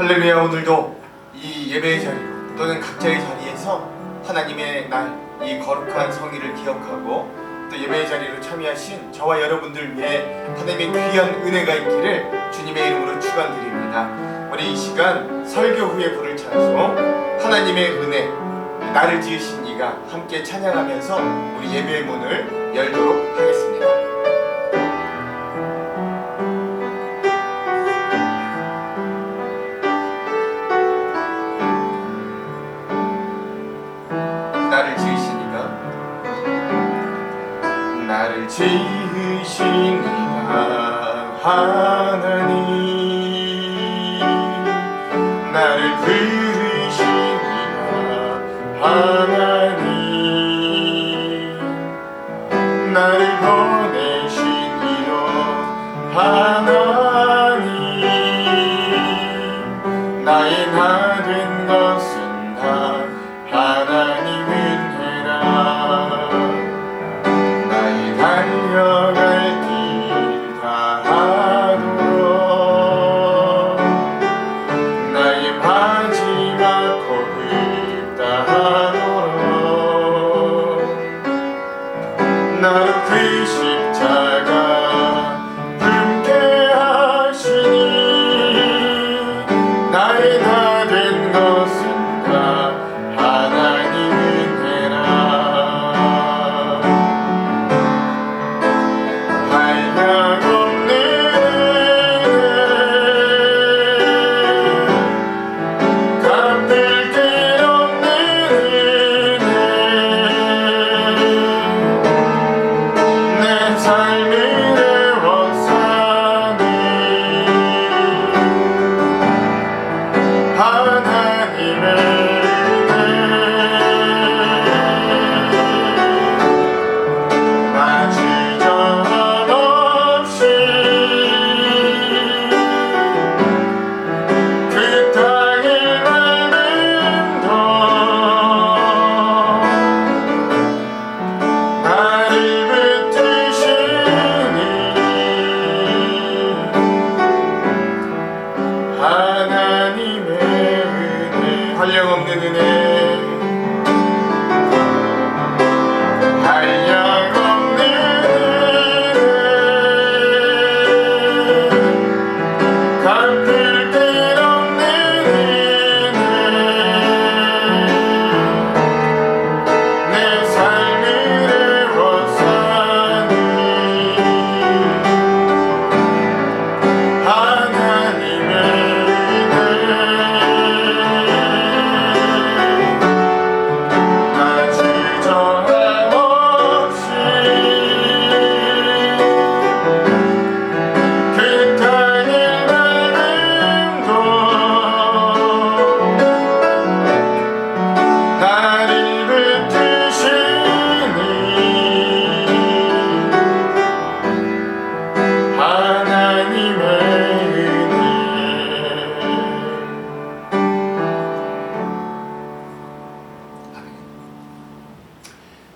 할렐루야. 오늘도 이 예배의 자리로 또는 각자의 자리에서 하나님의 날, 이 거룩한 성의를 기억하고 또 예배의 자리로 참여하신 저와 여러분들 위해 하나님의 귀한 은혜가 있기를 주님의 이름으로 축원드립니다. 우리 이 시간 설교 후에 부를 찬송 하나님의 은혜, 나를 지으신 이가 함께 찬양하면서 우리 예배의 문을 열도록 하겠습니다. 나를 지으신 이가 하나님, 나를 부르신 이가 하나님, 나를 보내신 이로 하나님, 나의 나 된 것은 다 하나님 은혜라. 달려갈 길 다 하도록 나의 마지막 호흡 다 하도록 나로 그 십자가 품게 하시니 나의 나 된 것은 다 하나님 은혜라.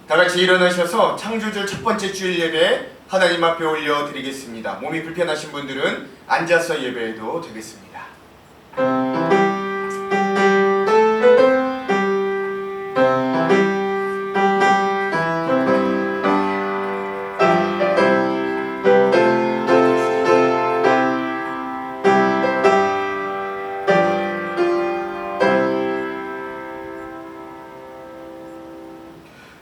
다같이 일어나셔서 창조주 첫 번째 주일 예배 하나님 앞에 올려드리겠습니다. 몸이 불편하신 분들은 앉아서 예배해도 되겠습니다.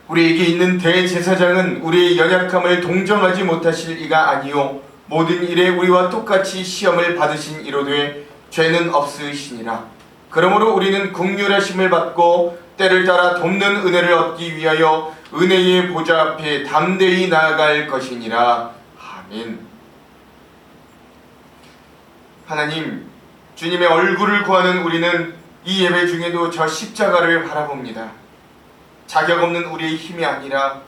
우리에게 있는 대제사장은 우리의 연약함을 동정하지 못하실 이가 아니요 모든 일에 우리와 똑같이 시험을 받으신 이로되 죄는 없으시니라. 그러므로 우리는 긍휼하심을 받고 때를 따라 돕는 은혜를 얻기 위하여 은혜의 보좌 앞에 담대히 나아갈 것이니라. 아멘. 하나님, 주님의 얼굴을 구하는 우리는 이 예배 중에도 저 십자가를 바라봅니다. 자격 없는 우리의 힘이 아니라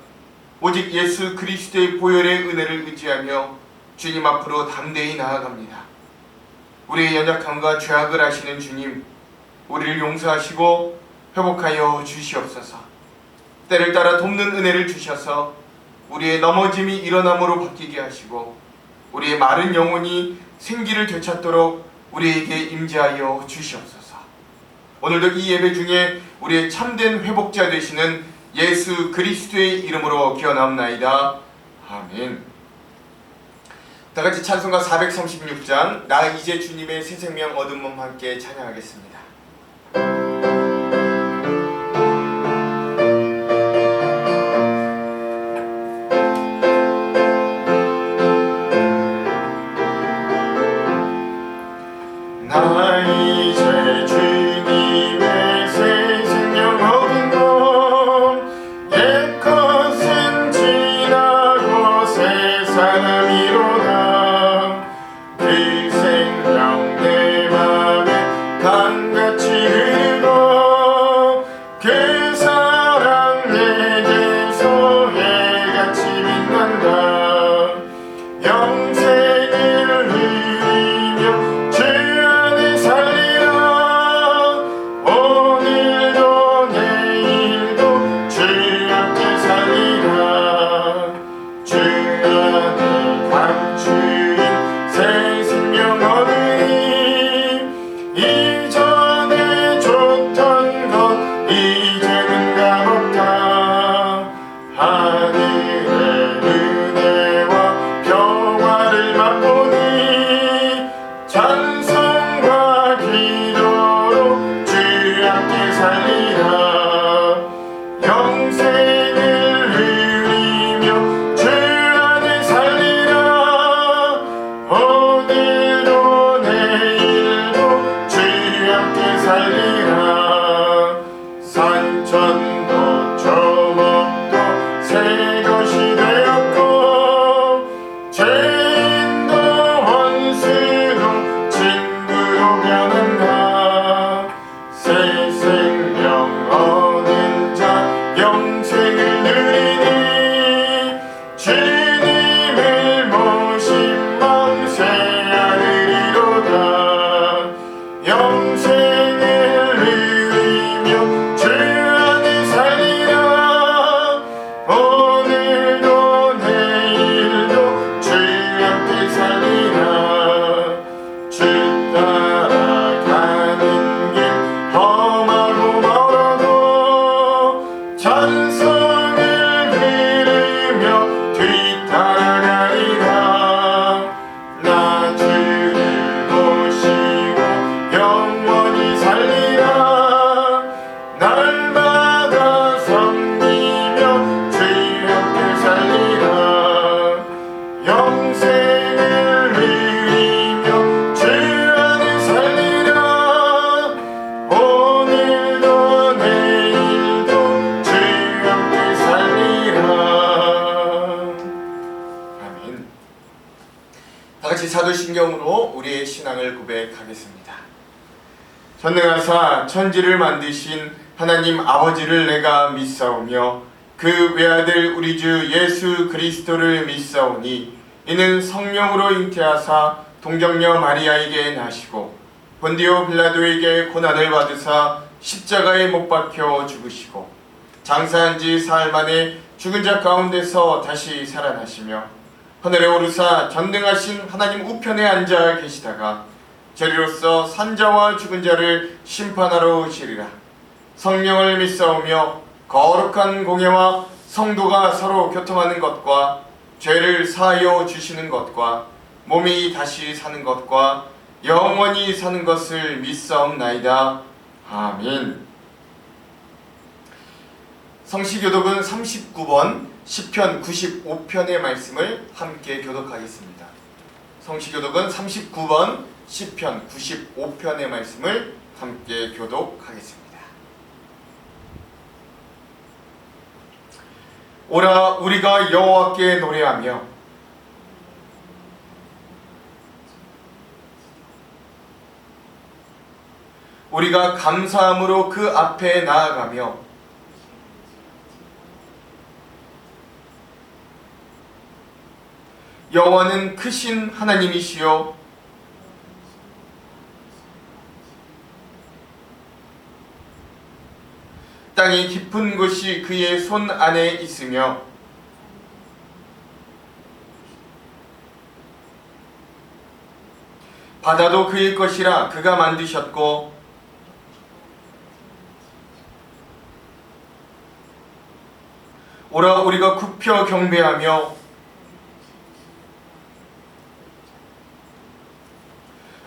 오직 예수 그리스도의 보혈의 은혜를 의지하며 주님 앞으로 담대히 나아갑니다. 우리의 연약함과 죄악을 아시는 주님, 우리를 용서하시고 회복하여 주시옵소서. 때를 따라 돕는 은혜를 주셔서 우리의 넘어짐이 일어남으로 바뀌게 하시고 우리의 마른 영혼이 생기를 되찾도록 우리에게 임재하여 주시옵소서. 오늘도 이 예배 중에 우리의 참된 회복자 되시는 예수 그리스도의 이름으로 기원하옵나이다. 아멘. 다같이 찬송가 436장 나 이제 주님의 새 생명 얻은 몸 함께 찬양하겠습니다. 나 이제 주님의 새 생명 얻은 몸 옛 것은 지나고 새 사람이로다. 그 생명 내 맘에 강같이 흐르고 그 사랑 내게서 해같이 빛난다. 영생을 누리며 주 안에 살리라. 오늘도 내일도 주 함께 살리라. 주 안에 감추인 새 생명 얻으니 이전에 줬던 것 이제는 값없다. 하늘의 은혜와 평화를 맛보니 찬송과 기도로 주 함께 살리라. 영생을 누리며 주 안에 살리라. 오늘도 내일도 주 함께 살리라. 산천도 조목도 새 것이 되었고 죄인도 원수도 친구로 변한다. 새 생명 얻은 자 영생을 누리니 주님을 모신 마음 새 하늘이로다. 영생을 누리며 주 안에 살리라. 오늘도 내일도 주 함께 살리라. 주 따라가는 길 험하고 멀어도 찬송을 들으며 뒤따라가리라. 나 주를 모시고 영원히 살리라. 날마다 섬기며 주 함께 살리라. 영생을 누리며 주 안에 살리라. 오늘도 내일도 주 함께 살리라. 아멘. 다같이 사도신경으로 우리의 신앙을 고백하겠습니다. 전능하사 천지를 만드신 하나님 아버지를 내가 믿사오며 그 외아들 우리 주 예수 그리스도를 믿사오니 이는 성령으로 잉태하사 동정녀 마리아에게 나시고 본디오 빌라도에게 고난을 받으사 십자가에 못 박혀 죽으시고 장사한 지 사흘 만에 죽은 자 가운데서 다시 살아나시며 하늘에 오르사 전능하신 하나님 우편에 앉아 계시다가 저리로서 산자와 죽은 자를 심판하러 오시리라. 성령을 믿사오며 거룩한 공예와 성도가 서로 교통하는 것과 죄를 사하여 주시는 것과 몸이 다시 사는 것과 영원히 사는 것을 믿사옵나이다. 아멘. 성시교독은 39번 시편 95편의 말씀을 함께 교독하겠습니다. 성시교독은 39번 시편 95편의 말씀을 함께 교독하겠습니다. 오라 우리가 여호와께 노래하며 우리가 감사함으로 그 앞에 나아가며 여호와는 크신 하나님이시요 땅이 깊은 곳이 그의 손 안에 있으며 바다도 그의 것이라 그가 만드셨고 오라 우리가 굽혀 경배하며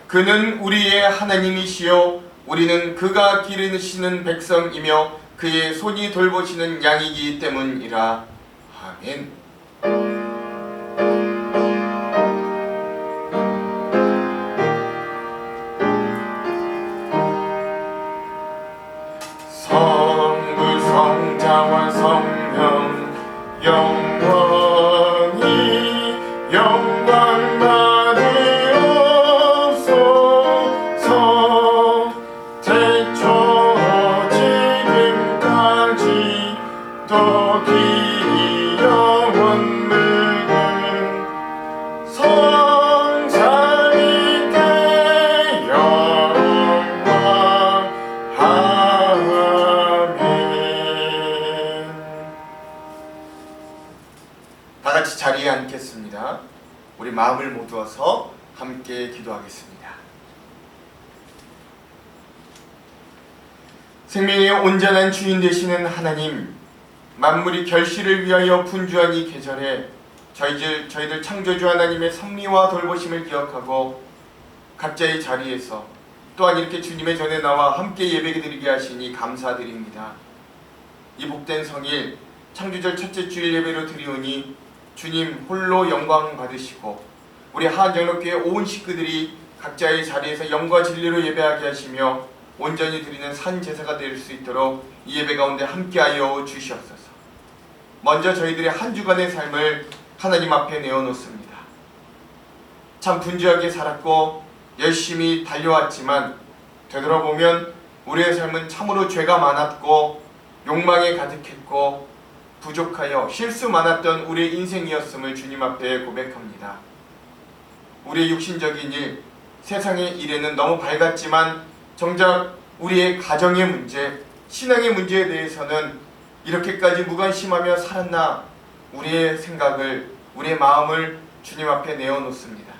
그는 우리의 하나님이시요 우리는 그가 기르시는 백성이며 그의 손이 돌보시는 양이기 때문이라. 아멘. 성부 성자와 성령 영원히 영광 받으옵소서. 태초 지금까지 더 영원 늙은 성삼위께 영광. 아멘. 다 같이 자리에 앉겠습니다. 우리 마음을 모두어서 함께 기도하겠습니다. 생명의 온전한 주인 되시는 하나님, 만물이 결실을 위하여 분주한 이 계절에 저희들 창조주 하나님의 섭리와 돌보심을 기억하고 각자의 자리에서 또한 이렇게 주님의 전에 나와 함께 예배드리게 하시니 감사드립니다. 이 복된 성일 창조절 첫째 주일 예배로 드리오니 주님 홀로 영광 받으시고 우리 하안장로교회 온 식구들이 각자의 자리에서 영과 진리로 예배하게 하시며 온전히 드리는 산 제사가 될 수 있도록 이 예배 가운데 함께하여 주시옵소서. 먼저 저희들의 한 주간의 삶을 하나님 앞에 내어놓습니다. 참 분주하게 살았고 열심히 달려왔지만 되돌아보면 우리의 삶은 참으로 죄가 많았고 욕망에 가득했고 부족하여 실수 많았던 우리의 인생이었음을 주님 앞에 고백합니다. 우리의 육신적인 일, 세상의 일에는 너무 밝았지만 정작 우리의 가정의 문제, 신앙의 문제에 대해서는 이렇게까지 무관심하며 살았나 우리의 생각을, 우리의 마음을 주님 앞에 내어놓습니다.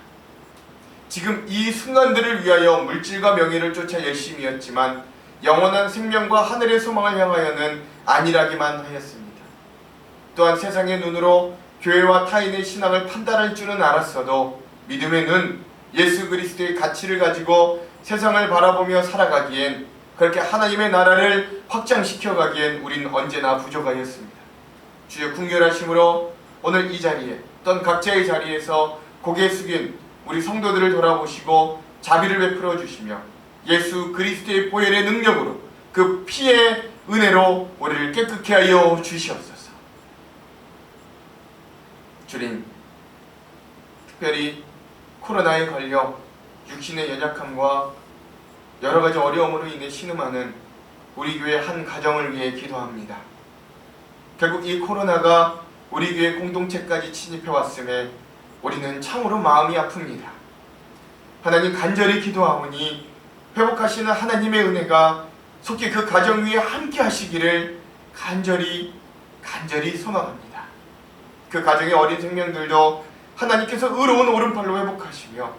지금 이 순간들을 위하여 물질과 명예를 쫓아 열심히 했지만 영원한 생명과 하늘의 소망을 향하여는 안일하기만 하였습니다. 또한 세상의 눈으로 교회와 타인의 신앙을 판단할 줄은 알았어도 믿음의 눈, 예수 그리스도의 가치를 가지고 세상을 바라보며 살아가기엔, 그렇게 하나님의 나라를 확장시켜 가기엔 우린 언제나 부족하였습니다. 주의 궁결하심으로 오늘 이 자리에 또는 각자의 자리에서 고개 숙인 우리 성도들을 돌아보시고 자비를 베풀어 주시며 예수 그리스도의 보혈의 능력으로 그 피의 은혜로 우리를 깨끗게 하여 주시옵소서. 주님, 특별히 코로나에 걸려 육신의 연약함과 여러가지 어려움으로 인해 신음하는 우리 교회 한 가정을 위해 기도합니다. 결국 이 코로나가 우리 교회 공동체까지 침입해왔음에 우리는 참으로 마음이 아픕니다. 하나님, 간절히 기도하오니 회복하시는 하나님의 은혜가 속히 그 가정 위에 함께 하시기를 간절히 소망합니다. 그 가정의 어린 생명들도 하나님께서 의로운 오른팔로 회복하시며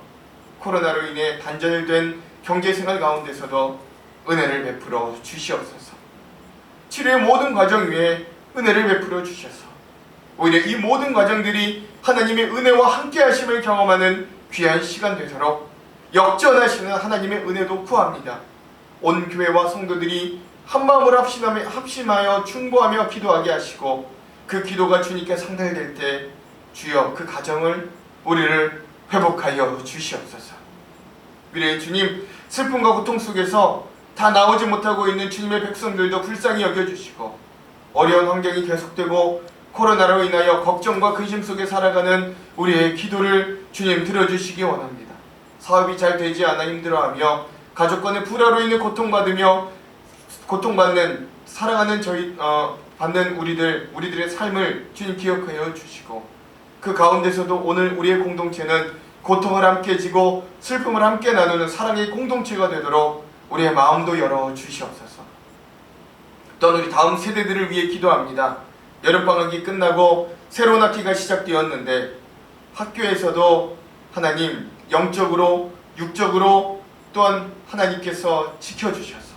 코로나로 인해 단절된 경제생활 가운데서도 은혜를 베풀어 주시옵소서. 치료의 모든 과정 위에 은혜를 베풀어 주셔서 오히려 이 모든 과정들이 하나님의 은혜와 함께 하심을 경험하는 귀한 시간 되도록 역전하시는 하나님의 은혜도 구합니다. 온 교회와 성도들이 한마음으로 합심하여 충고하며 기도하게 하시고 그 기도가 주님께 상달될 때 주여 그 가정을, 우리를 회복하여 주시옵소서. 미래의 주님, 슬픔과 고통 속에서 다 나오지 못하고 있는 주님의 백성들도 불쌍히 여겨주시고 어려운 환경이 계속되고 코로나로 인하여 걱정과 근심 속에 살아가는 우리의 기도를 주님 들어주시기 원합니다. 사업이 잘 되지 않아 힘들어하며 가족 간의 불화로 인해 고통받는 사랑하는 받는 우리들의 삶을 주님 기억하여 주시고 그 가운데서도 오늘 우리의 공동체는 고통을 함께 지고 슬픔을 함께 나누는 사랑의 공동체가 되도록 우리의 마음도 열어 주시옵소서. 또한 우리 다음 세대들을 위해 기도합니다. 여름방학이 끝나고 새로운 학기가 시작되었는데 학교에서도 하나님 영적으로 육적으로 또한 하나님께서 지켜주셔서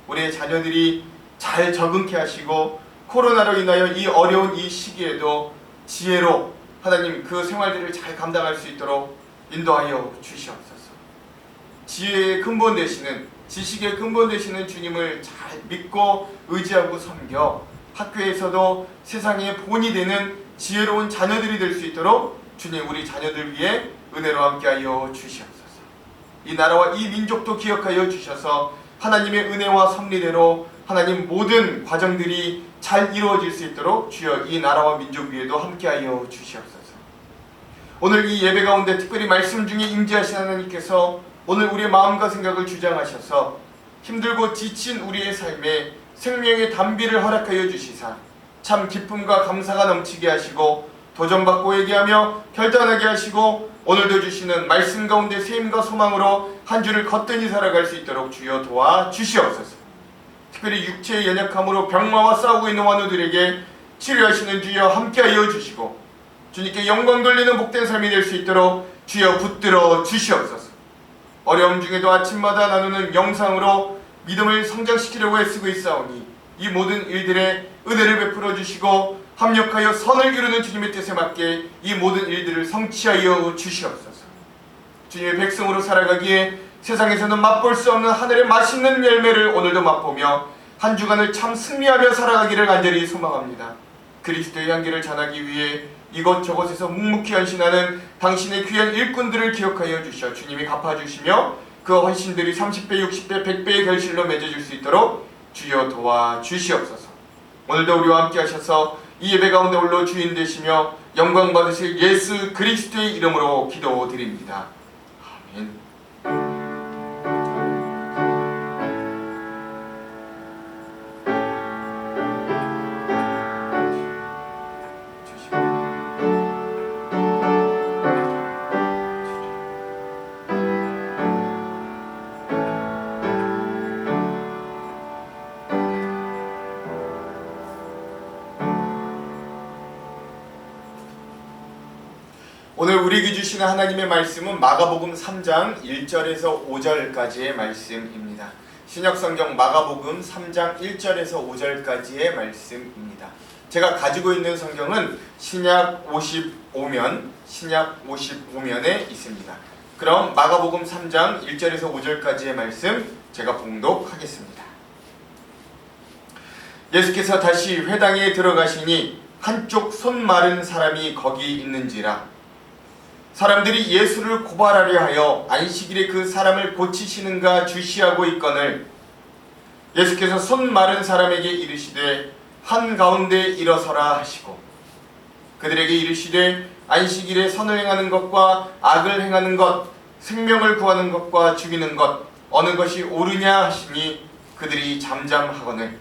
우리의 자녀들이 잘 적응케 하시고 코로나로 인하여 이 어려운 이 시기에도 지혜로 하나님 그 생활들을 잘 감당할 수 있도록 인도하여 주시옵소서. 지혜의 근본 되시는, 지식의 근본 되시는 주님을 잘 믿고 의지하고 섬겨 학교에서도 세상의 본이 되는 지혜로운 자녀들이 될 수 있도록 주님 우리 자녀들 위해 은혜로 함께하여 주시옵소서. 이 나라와 이 민족도 기억하여 주셔서 하나님의 은혜와 섭리대로 하나님 모든 과정들이 잘 이루어질 수 있도록 주여 이 나라와 민족 위에도 함께하여 주시옵소서. 오늘 이 예배 가운데 특별히 말씀 중에 임재하신 하나님께서 오늘 우리의 마음과 생각을 주장하셔서 힘들고 지친 우리의 삶에 생명의 단비를 허락하여 주시사 참 기쁨과 감사가 넘치게 하시고 도전받고 얘기하며 결단하게 하시고 오늘도 주시는 말씀 가운데 세임과 소망으로 한 주를 거뜬히 살아갈 수 있도록 주여 도와 주시옵소서. 특별히 육체의 연약함으로 병마와 싸우고 있는 환우들에게 치료하시는 주여 함께하여 주시고 주님께 영광 돌리는 복된 삶이 될 수 있도록 주여 붙들어 주시옵소서. 어려움 중에도 아침마다 나누는 영상으로 믿음을 성장시키려고 애쓰고 있사오니 이 모든 일들에 은혜를 베풀어 주시고 합력하여 선을 이루는 주님의 뜻에 맞게 이 모든 일들을 성취하여 주시옵소서. 주님의 백성으로 살아가기에 세상에서는 맛볼 수 없는 하늘의 맛있는 열매를 오늘도 맛보며 한 주간을 참 승리하며 살아가기를 간절히 소망합니다. 그리스도의 향기를 전하기 위해 이곳저곳에서 묵묵히 헌신하는 당신의 귀한 일꾼들을 기억하여 주셔 주님이 갚아주시며 그 헌신들이 30배, 60배, 100배의 결실로 맺어질 수 있도록 주여 도와주시옵소서. 오늘도 우리와 함께 하셔서 이 예배 가운데 홀로 주인 되시며 영광 받으실 예수 그리스도의 이름으로 기도드립니다. 아멘. 오늘 우리에게 주시는 하나님의 말씀은 마가복음 3장 1절에서 5절까지의 말씀입니다. 신약성경 마가복음 3장 1절에서 5절까지의 말씀입니다. 제가 가지고 있는 성경은 신약 55면에 있습니다. 그럼 마가복음 3장 1절에서 5절까지의 말씀 제가 봉독하겠습니다. 예수께서 다시 회당에 들어가시니 한쪽 손 마른 사람이 거기 있는지라. 사람들이 예수를 고발하려 하여 안식일에 그 사람을 고치시는가 주시하고 있거늘 예수께서 손 마른 사람에게 이르시되 한가운데 일어서라 하시고 그들에게 이르시되 안식일에 선을 행하는 것과 악을 행하는 것 생명을 구하는 것과 죽이는 것 어느 것이 옳으냐 하시니 그들이 잠잠하거늘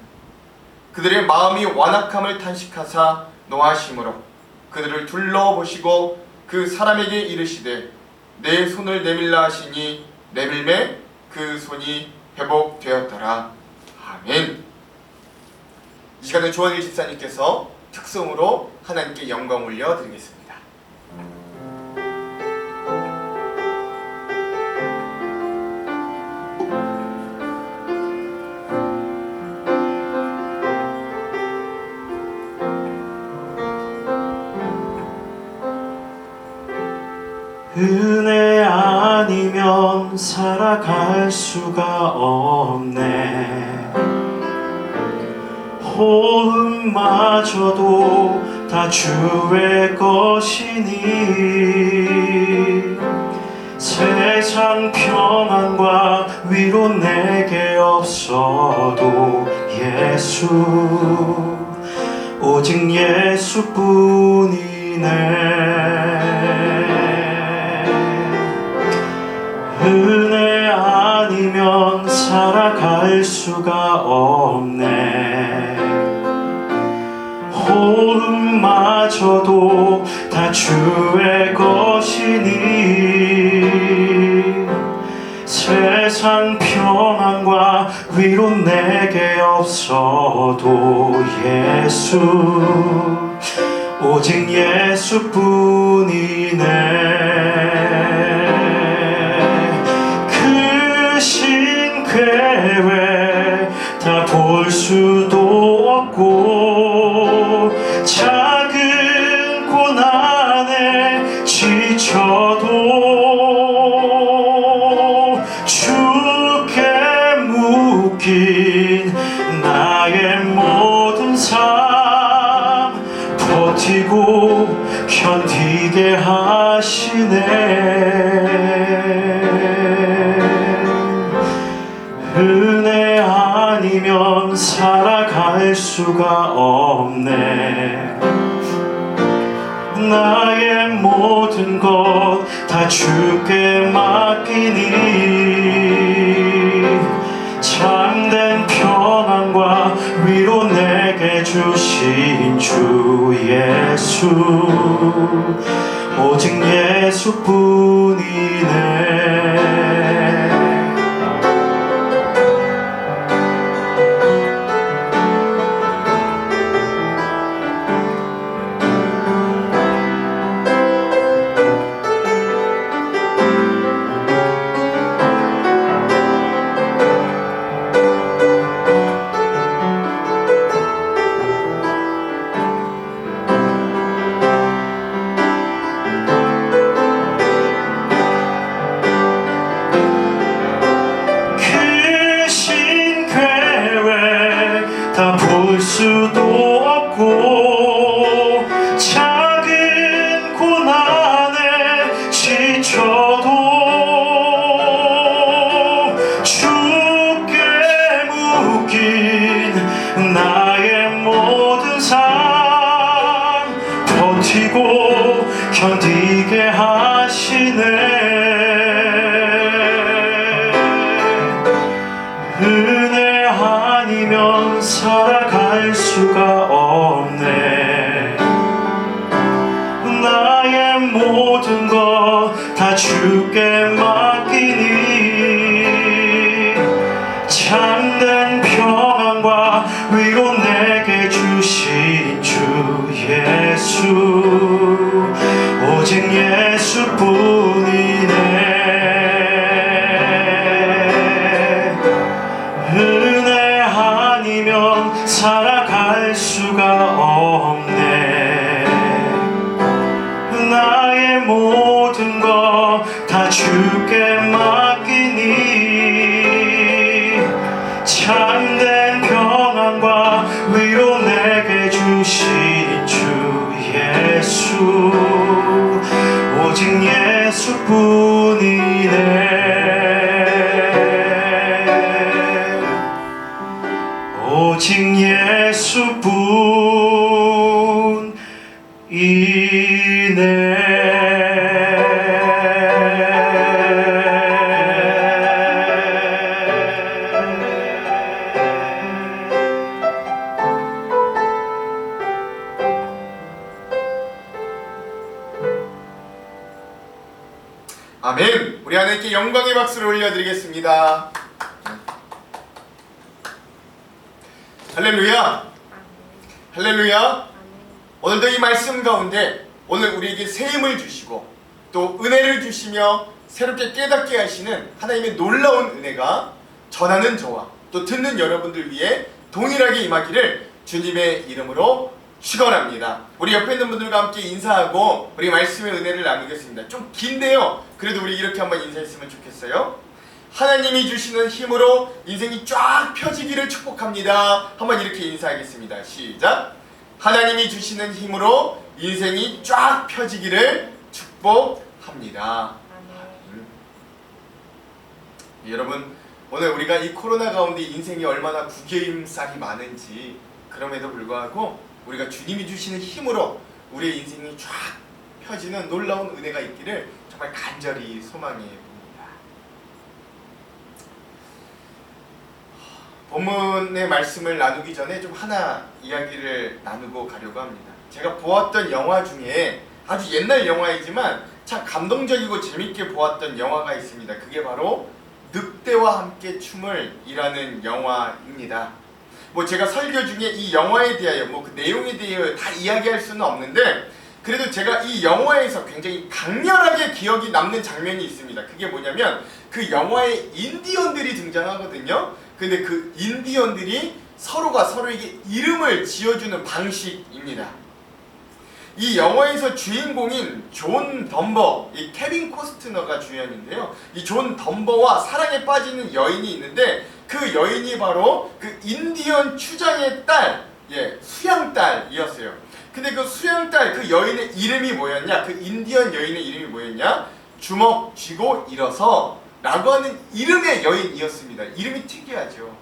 그들의 마음이 완악함을 탄식하사 노하심으로 그들을 둘러보시고 그 사람에게 이르시되 내 손을 내밀라 하시니 내밀매 그 손이 회복되었더라. 아멘. 이 시간에 조원일 집사님께서 특성으로 하나님께 영광 올려드리겠습니다. 은혜 아니면 살아갈 수가 없네. 호흡마저도 다 주의 것이니 세상 평안과 위로 내게 없어도 예수 오직 예수뿐이네. 은혜 아니면 살아갈 수가 없네. 호흡마저도 다 주의 것이니 세상 평안과 위로 내게 없어도 예수 오직 예수뿐이네. 묶인 나의 모든 삶 버티고 견디게 하시네. 은혜 아니면 살아갈 수가 없네. 나의 모든 것 다 주께 맡기니 참된 평안과 위로 내게 주신 주 예수, 오직 예수뿐이네. 다 볼 수도 없고 작은 고난에 지쳐도 주께 묶인 나의 모든 삶 버티고 견디게 하시네. 은혜 아니면 살아갈 수가 없네. 나의 모든 것 다 주께 맡기니 참된 평안과 위로 내게 주신 주 예수, 오직 예수뿐이네. 은혜 아니면 살아갈 수가 없네. 나의 모든 것 다 주께 맡기니 참된 평안과 위로 내게 주신 주 예수, 오직 예수뿐이네. 오직 예수뿐이네. 아멘. 우리 하나님께 영광의 박수를 올려드리겠습니다. 할렐루야. 할렐루야. 오늘도 이 말씀 가운데 오늘 우리에게 새 힘을 주시고 또 은혜를 주시며 새롭게 깨닫게 하시는 하나님의 놀라운 은혜가 전하는 저와 또 듣는 여러분들 위해 동일하게 임하기를 주님의 이름으로 축원합니다. 우리 옆에 있는 분들과 함께 인사하고 우리 말씀의 은혜를 나누겠습니다. 좀 긴데요, 그래도 우리 이렇게 한번 인사했으면 좋겠어요. 하나님이 주시는 힘으로 인생이 쫙 펴지기를 축복합니다. 한번 이렇게 인사하겠습니다. 시작. 하나님이 주시는 힘으로 인생이 쫙 펴지기를 축복합니다. 여러분, 오늘 우리가 이 코로나 가운데 인생이 얼마나 구겨임살이 많은지, 그럼에도 불구하고 우리가 주님이 주시는 힘으로 우리의 인생이 쫙 펴지는 놀라운 은혜가 있기를 정말 간절히 소망해 봅니다. 본문의 말씀을 나누기 전에 좀 하나 이야기를 나누고 가려고 합니다. 제가 보았던 영화 중에 아주 옛날 영화이지만 참 감동적이고 재밌게 보았던 영화가 있습니다. 그게 바로 늑대와 함께 춤을 이라는 영화입니다. 뭐 제가 설교 중에 이 영화에 대하여 뭐 그 내용에 대하여 다 이야기할 수는 없는데, 그래도 제가 이 영화에서 굉장히 강렬하게 기억이 남는 장면이 있습니다. 그게 뭐냐면 그 영화에 인디언들이 등장하거든요. 근데 그 인디언들이 서로가 서로에게 이름을 지어주는 방식입니다. 이 영화에서 주인공인 존 덤버, 이 케빈 코스트너가 주연인데요. 이 존 덤버와 사랑에 빠지는 여인이 있는데 그 여인이 바로 그 인디언 추장의 딸, 수양딸이었어요. 근데 그 수양딸 그 여인의 이름이 뭐였냐? 그 인디언 여인의 이름이 뭐였냐? 주먹 쥐고 일어서 라고 하는 이름의 여인이었습니다. 이름이 특이하죠.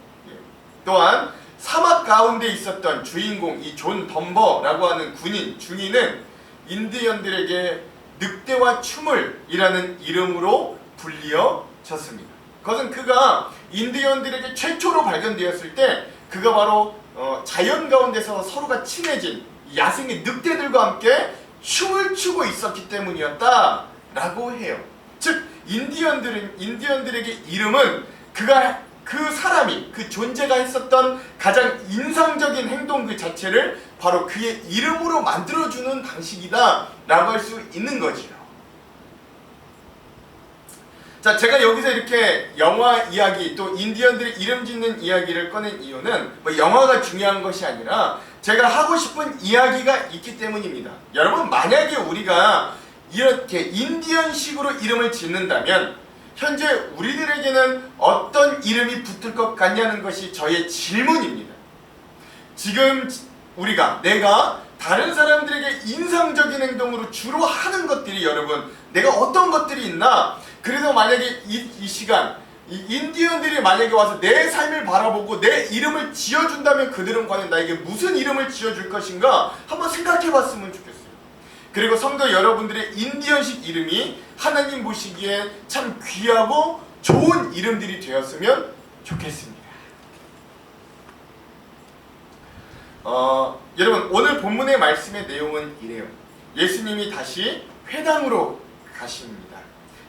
또한 사막 가운데 있었던 주인공 이 존 덤버라고 하는 군인 중위는 인디언들에게 늑대와 춤을 이라는 이름으로 불리어졌습니다. 그것은 그가 인디언들에게 최초로 발견되었을 때 그가 바로 자연 가운데서 서로가 친해진 야생의 늑대들과 함께 춤을 추고 있었기 때문이었다라고 해요. 즉 인디언들에게 이름은 그 사람이 그 존재가 했었던 가장 인상적인 행동 그 자체를 바로 그의 이름으로 만들어주는 방식이다라고 할 수 있는 거지요. 자, 제가 여기서 이렇게 영화 이야기 또 인디언들의 이름 짓는 이야기를 꺼낸 이유는 뭐 영화가 중요한 것이 아니라 제가 하고 싶은 이야기가 있기 때문입니다. 여러분, 만약에 우리가 이렇게 인디언식으로 이름을 짓는다면 현재 우리들에게는 어떤 이름이 붙을 것 같냐는 것이 저의 질문입니다. 지금 내가 다른 사람들에게 인상적인 행동으로 주로 하는 것들이 여러분 내가 어떤 것들이 있나? 그래서 만약에 이 시간 이 인디언들이 만약에 와서 내 삶을 바라보고 내 이름을 지어준다면 그들은 과연 나에게 무슨 이름을 지어줄 것인가 한번 생각해봤으면 좋겠어요. 그리고 성도 여러분들의 인디언식 이름이 하나님 보시기에 참 귀하고 좋은 이름들이 되었으면 좋겠습니다. 여러분, 오늘 본문의 말씀의 내용은 이래요. 예수님이 다시 회당으로 가십니다.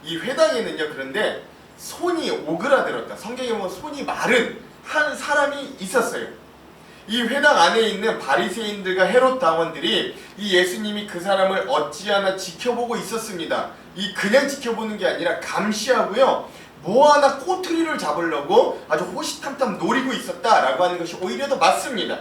이 회당에는요, 그런데 손이 오그라들었다, 성경에 보면 손이 마른 한 사람이 있었어요. 이 회당 안에 있는 바리새인들과 헤롯 당원들이 이 예수님이 그 사람을 어찌하나 지켜보고 있었습니다. 이 그냥 지켜보는 게 아니라 감시하고요, 뭐 하나 꼬투리를 잡으려고 아주 호시탐탐 노리고 있었다라고 하는 것이 오히려 더 맞습니다.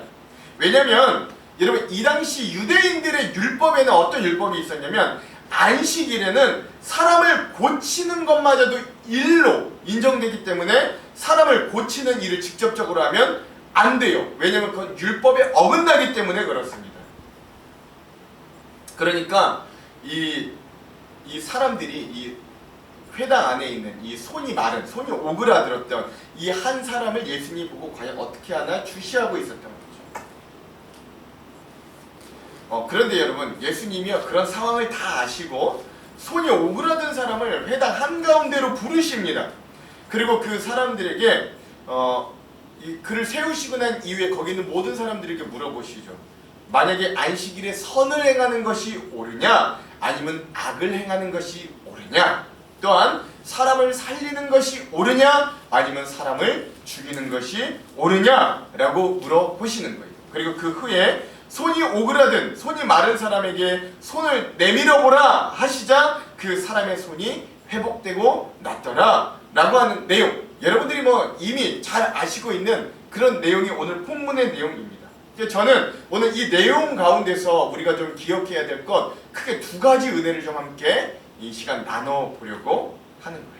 왜냐면 여러분, 이 당시 유대인들의 율법에는 어떤 율법이 있었냐면 안식일에는 사람을 고치는 것마저도 일로 인정되기 때문에 사람을 고치는 일을 직접적으로 하면 안 돼요. 왜냐면 그건 율법에 어긋나기 때문에 그렇습니다. 그러니까 이 사람들이 이 회당 안에 있는 이 손이 마른, 손이 오그라들었던 이 한 사람을 예수님이 보고 과연 어떻게 하나 주시하고 있었던 거죠. 그런데 여러분, 예수님이요 그런 상황을 다 아시고 손이 오그라든 사람을 회당 한가운데로 부르십니다. 그리고 그 사람들에게 그를 세우시고 난 이후에 거기 있는 모든 사람들에게 물어보시죠. 만약에 안식일에 선을 행하는 것이 옳으냐 아니면 악을 행하는 것이 옳으냐, 또한 사람을 살리는 것이 옳으냐 아니면 사람을 죽이는 것이 옳으냐라고 물어보시는 거예요. 그리고 그 후에 손이 오그라든, 손이 마른 사람에게 손을 내밀어 보라 하시자 그 사람의 손이 회복되고 낫더라 라고 하는 내용, 여러분들이 뭐 이미 잘 아시고 있는 그런 내용이 오늘 본문의 내용입니다. 저는 오늘 이 내용 가운데서 우리가 좀 기억해야 될 것, 크게 두 가지 은혜를 좀 함께 이 시간 나눠보려고 하는 거예요.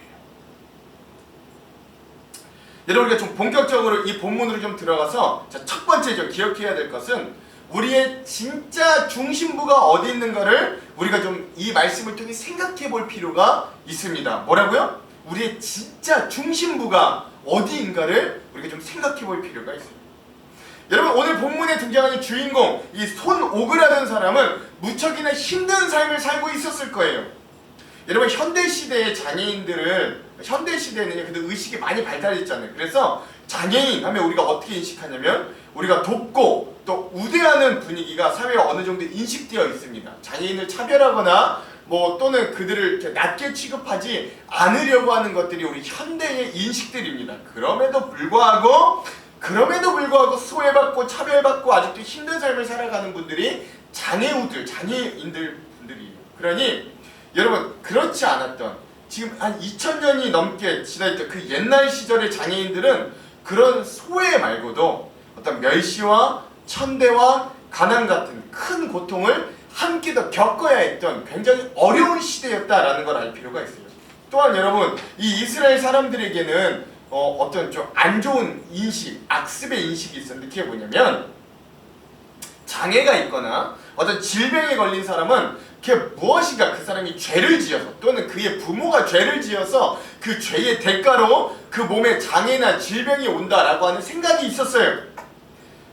여러분, 우리가 좀 본격적으로 이 본문으로 좀 들어가서 첫 번째 좀 기억해야 될 것은 우리의 진짜 중심부가 어디 있는가를 우리가 좀 이 말씀을 통해 생각해 볼 필요가 있습니다. 뭐라고요? 우리의 진짜 중심부가 어디인가를 우리가 좀 생각해 볼 필요가 있어요. 여러분, 오늘 본문에 등장하는 주인공, 이 손 오그라든 사람은 무척이나 힘든 삶을 살고 있었을 거예요. 여러분, 현대시대의 장애인들은, 현대시대에는 근데 의식이 많이 발달했잖아요. 그래서 장애인 하면 우리가 어떻게 인식하냐면 우리가 돕고 또 우대하는 분위기가 사회에 어느 정도 인식되어 있습니다. 장애인을 차별하거나 또는 그들을 이렇게 낮게 취급하지 않으려고 하는 것들이 우리 현대의 인식들입니다. 그럼에도 불구하고 소외받고 차별받고 아직도 힘든 삶을 살아가는 분들이 장애인들 분들이에요. 그러니 여러분, 그렇지 않았던, 지금 한 2000년이 넘게 지나있던 그 옛날 시절의 장애인들은 그런 소외 말고도 어떤 멸시와 천대와 가난 같은 큰 고통을 함께 더 겪어야 했던 굉장히 어려운 시대였다라는 걸 알 필요가 있어요. 또한 여러분, 이 이스라엘 사람들에게는 어떤 좀 안 좋은 인식, 악습의 인식이 있었는데 그게 뭐냐면, 장애가 있거나 어떤 질병에 걸린 사람은 그게 무엇인가 그 사람이 죄를 지어서 또는 그의 부모가 죄를 지어서 그 죄의 대가로 그 몸에 장애나 질병이 온다라고 하는 생각이 있었어요.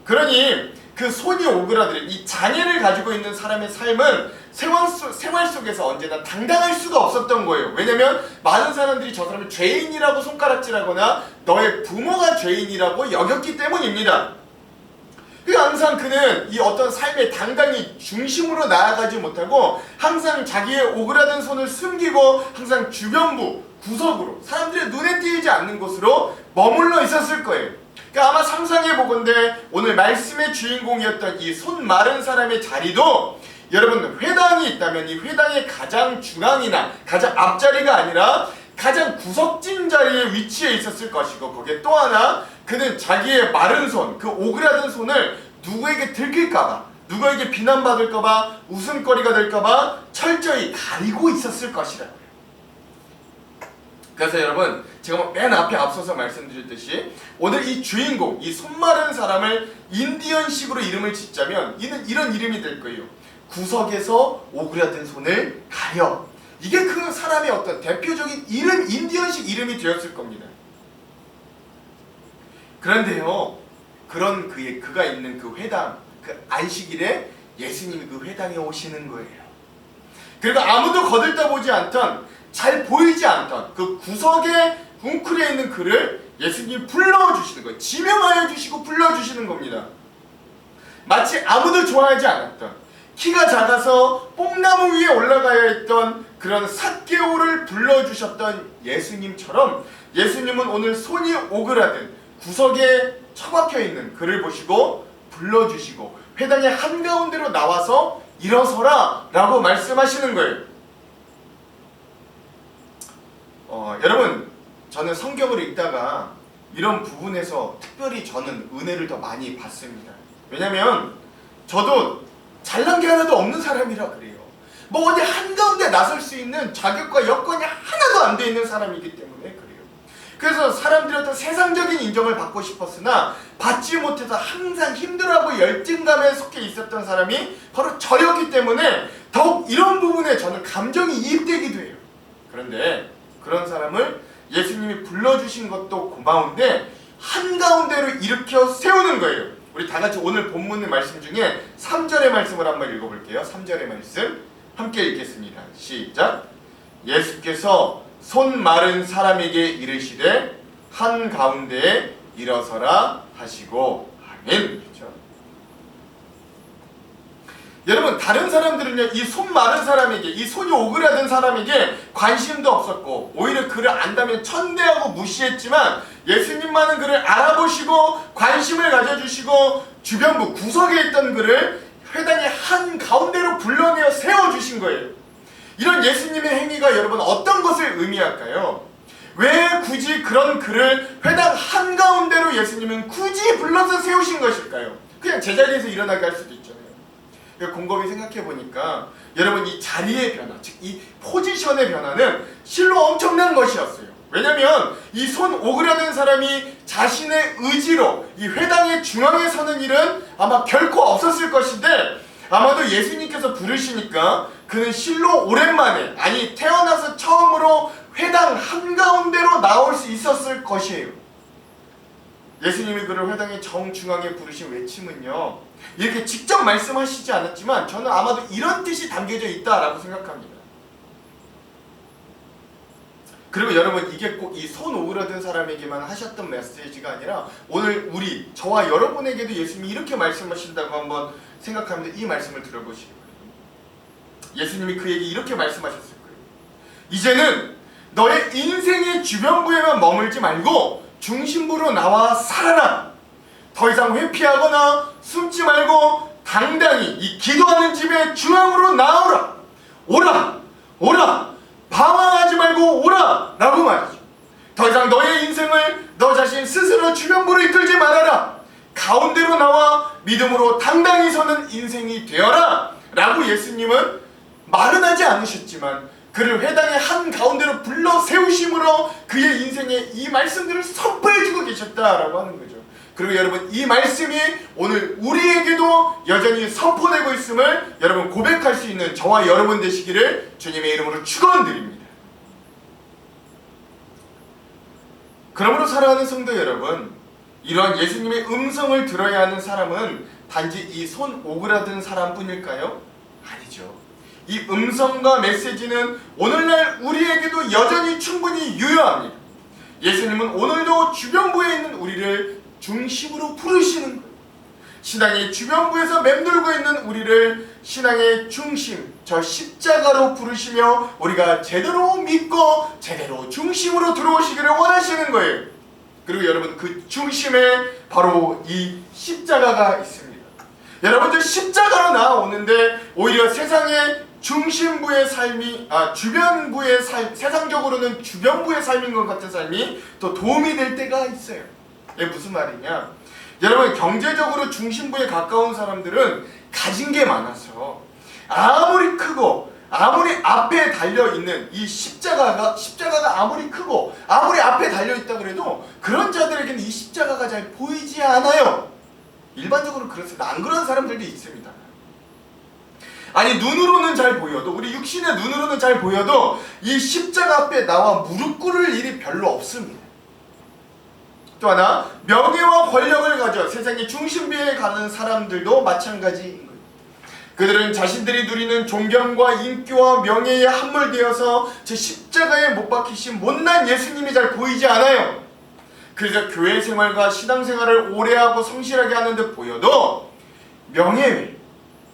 그러니 그 손이 오그라들은 이 장애를 가지고 있는 사람의 삶은 생활 속에서 언제나 당당할 수가 없었던 거예요. 왜냐면 많은 사람들이 저 사람을 죄인이라고 손가락질하거나 너의 부모가 죄인이라고 여겼기 때문입니다. 그러니까 항상 그는 이 어떤 삶의 당당히 중심으로 나아가지 못하고 항상 자기의 오그라든 손을 숨기고 항상 주변부, 구석으로 사람들의 눈에 띄지 않는 곳으로 머물러 있었을 거예요. 그러니까 아마 상상해 보건대 오늘 말씀의 주인공이었던 이 손 마른 사람의 자리도 여러분 회당이 있다면 이 회당의 가장 중앙이나 가장 앞자리가 아니라 가장 구석진 자리에 위치해 있었을 것이고, 거기에 또 하나 그는 자기의 마른 손, 그 오그라든 손을 누구에게 들킬까봐, 누구에게 비난받을까봐, 웃음거리가 될까봐 철저히 가리고 있었을 것이라고요. 그래서 여러분, 제가 맨 앞에 앞서서 말씀드렸듯이 오늘 이 주인공, 이 손 마른 사람을 인디언식으로 이름을 짓자면 이는 이런 이름이 될 거예요. 구석에서 오그라든 손을 가려. 이게 그 사람의 어떤 대표적인 이름, 인디언식 이름이 되었을 겁니다. 그런데요, 그런 그가 있는 그 회당, 그 안식일에 예수님이 그 회당에 오시는 거예요. 그리고 아무도 거들떠보지 않던, 잘 보이지 않던 그 구석에 웅크려 있는 그를 예수님이 불러주시는 거예요. 지명하여 주시고 불러주시는 겁니다. 마치 아무도 좋아하지 않았던, 키가 작아서 뽕나무 위에 올라가야 했던 그런 삭개오를 불러주셨던 예수님처럼 예수님은 오늘 손이 오그라든 구석에 처박혀 있는 그를 보시고 불러주시고 회당의 한가운데로 나와서 일어서라 라고 말씀하시는 거예요. 여러분, 저는 성경을 읽다가 이런 부분에서 특별히 저는 은혜를 더 많이 받습니다. 왜냐면 저도 잘난 게 하나도 없는 사람이라 그래요. 뭐 어디 한가운데 나설 수 있는 자격과 여건이 하나도 안 돼 있는 사람이기 때문에 그래요. 그래서 사람들이 어떤 세상적인 인정을 받고 싶었으나 받지 못해서 항상 힘들어하고 열등감에 속해 있었던 사람이 바로 저였기 때문에 더욱 이런 부분에 저는 감정이 이입되기도 해요. 그런데 그런 사람을 예수님이 불러주신 것도 고마운데 한가운데로 일으켜 세우는 거예요. 우리 다 같이 오늘 본문의 말씀 중에 3절의 말씀을 한번 읽어볼게요. 3절의 말씀 함께 읽겠습니다. 시작. 예수께서 손 마른 사람에게 이르시되 한가운데에 일어서라 하시고. 아멘. 그렇죠? 여러분, 다른 사람들은요, 이 손 마른 사람에게, 이 손이 오그라든 사람에게 관심도 없었고 오히려 그를 안다면 천대하고 무시했지만 예수님만은 그를 알아보시고 관심을 가져주시고 주변부 구석에 있던 그를 회당의 한가운데로 불러내어 세워주신 거예요. 이런 예수님의 행위가 여러분 어떤 것을 의미할까요? 왜 굳이 그런 그를 회당 한가운데로 예수님은 굳이 불러서 세우신 것일까요? 그냥 제자리에서 일어나게 할 수도 있잖아요. 곰곰이 생각해보니까 여러분, 이 자리의 변화, 즉 이 포지션의 변화는 실로 엄청난 것이었어요. 왜냐면 이 손 오그라든 사람이 자신의 의지로 이 회당의 중앙에 서는 일은 아마 결코 없었을 것인데 아마도 예수님께서 부르시니까 그는 실로 오랜만에, 아니 태어나서 처음으로 회당 한가운데로 나올 수 있었을 것이에요. 예수님이 그를 회당의 정중앙에 부르신 외침은요, 이렇게 직접 말씀하시지 않았지만 저는 아마도 이런 뜻이 담겨져 있다라고 생각합니다. 그리고 여러분, 이게 꼭 이 손 오그라든 사람에게만 하셨던 메시지가 아니라 오늘 우리, 저와 여러분에게도 예수님이 이렇게 말씀하신다고 한번 생각하면 이 말씀을 들어보시기 바랍니다. 예수님이 그에게 이렇게 말씀하셨을 거예요. 이제는 너의 인생의 주변부에만 머물지 말고 중심부로 나와 살아라. 더 이상 회피하거나 숨지 말고 당당히 이 기도하는 집의 중앙으로 나오라. 오라, 오라, 방황하지 말고 오라 라고 말이죠. 더 이상 너의 인생을 너 자신 스스로 주변부로 이끌지 말아라. 가운데로 나와 믿음으로 당당히 서는 인생이 되어라 라고 예수님은 말은 하지 않으셨지만 그를 회당의 한가운데로 불러 세우심으로 그의 인생에 이 말씀들을 선포해주고 계셨다라고 하는 거죠. 그리고 여러분, 이 말씀이 오늘 우리에게도 여전히 선포되고 있음을 여러분 고백할 수 있는 저와 여러분 되시기를 주님의 이름으로 축원드립니다. 그러므로 사랑하는 성도 여러분, 이러한 예수님의 음성을 들어야 하는 사람은 단지 이 손 오그라든 사람뿐일까요? 아니죠. 이 음성과 메시지는 오늘날 우리에게도 여전히 충분히 유효합니다. 예수님은 오늘도 주변부에 있는 우리를 중심으로 부르시는 거예요. 신앙의 주변부에서 맴돌고 있는 우리를 신앙의 중심, 저 십자가로 부르시며 우리가 제대로 믿고 제대로 중심으로 들어오시기를 원하시는 거예요. 그리고 여러분, 그 중심에 바로 이 십자가가 있습니다. 여러분들 십자가로 나아오는데 오히려 세상의 중심부의 삶이 주변부의 삶, 세상적으로는 주변부의 삶인 것 같은 삶이 또 도움이 될 때가 있어요. 이게 무슨 말이냐? 여러분, 경제적으로 중심부에 가까운 사람들은 가진 게 많아서 아무리 크고 아무리 앞에 달려있는 이 십자가가 아무리 크고 아무리 앞에 달려있다 그래도 그런 자들에게는 이 십자가가 잘 보이지 않아요. 일반적으로 그렇습니다. 안 그런 사람들도 있습니다. 아니, 눈으로는 잘 보여도, 우리 육신의 눈으로는 잘 보여도 이 십자가 앞에 나와 무릎 꿇을 일이 별로 없습니다. 또 하나, 명예와 권력을 가져 세상의 중심부에 가는 사람들도 마찬가지인 거예요. 그들은 자신들이 누리는 존경과 인기와 명예에 함몰되어서 저 십자가에 못 박히신 못난 예수님이 잘 보이지 않아요. 그래서 교회 생활과 신앙생활을 오래하고 성실하게 하는 듯 보여도 명예,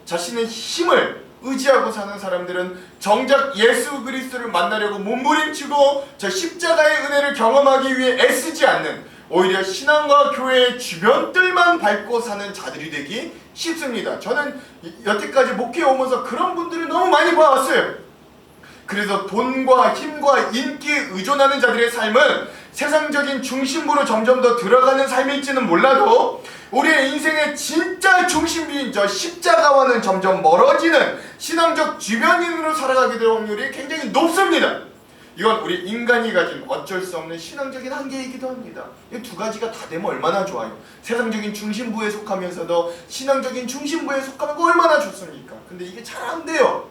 자신의 힘을 의지하고 사는 사람들은 정작 예수 그리스도를 만나려고 몸부림치고 저 십자가의 은혜를 경험하기 위해 애쓰지 않는, 오히려 신앙과 교회의 주변들만 밟고 사는 자들이 되기 쉽습니다. 저는 여태까지 목회에 오면서 그런 분들을 너무 많이 봐왔어요. 그래서 돈과 힘과 인기에 의존하는 자들의 삶은 세상적인 중심부로 점점 더 들어가는 삶일지는 몰라도 우리의 인생의 진짜 중심부인 저 십자가와는 점점 멀어지는 신앙적 주변인으로 살아가게 될 확률이 굉장히 높습니다. 이건 우리 인간이 가진 어쩔 수 없는 신앙적인 한계이기도 합니다. 이 두 가지가 다 되면 얼마나 좋아요. 세상적인 중심부에 속하면서도 신앙적인 중심부에 속하는 거 얼마나 좋습니까? 근데 이게 잘 안 돼요.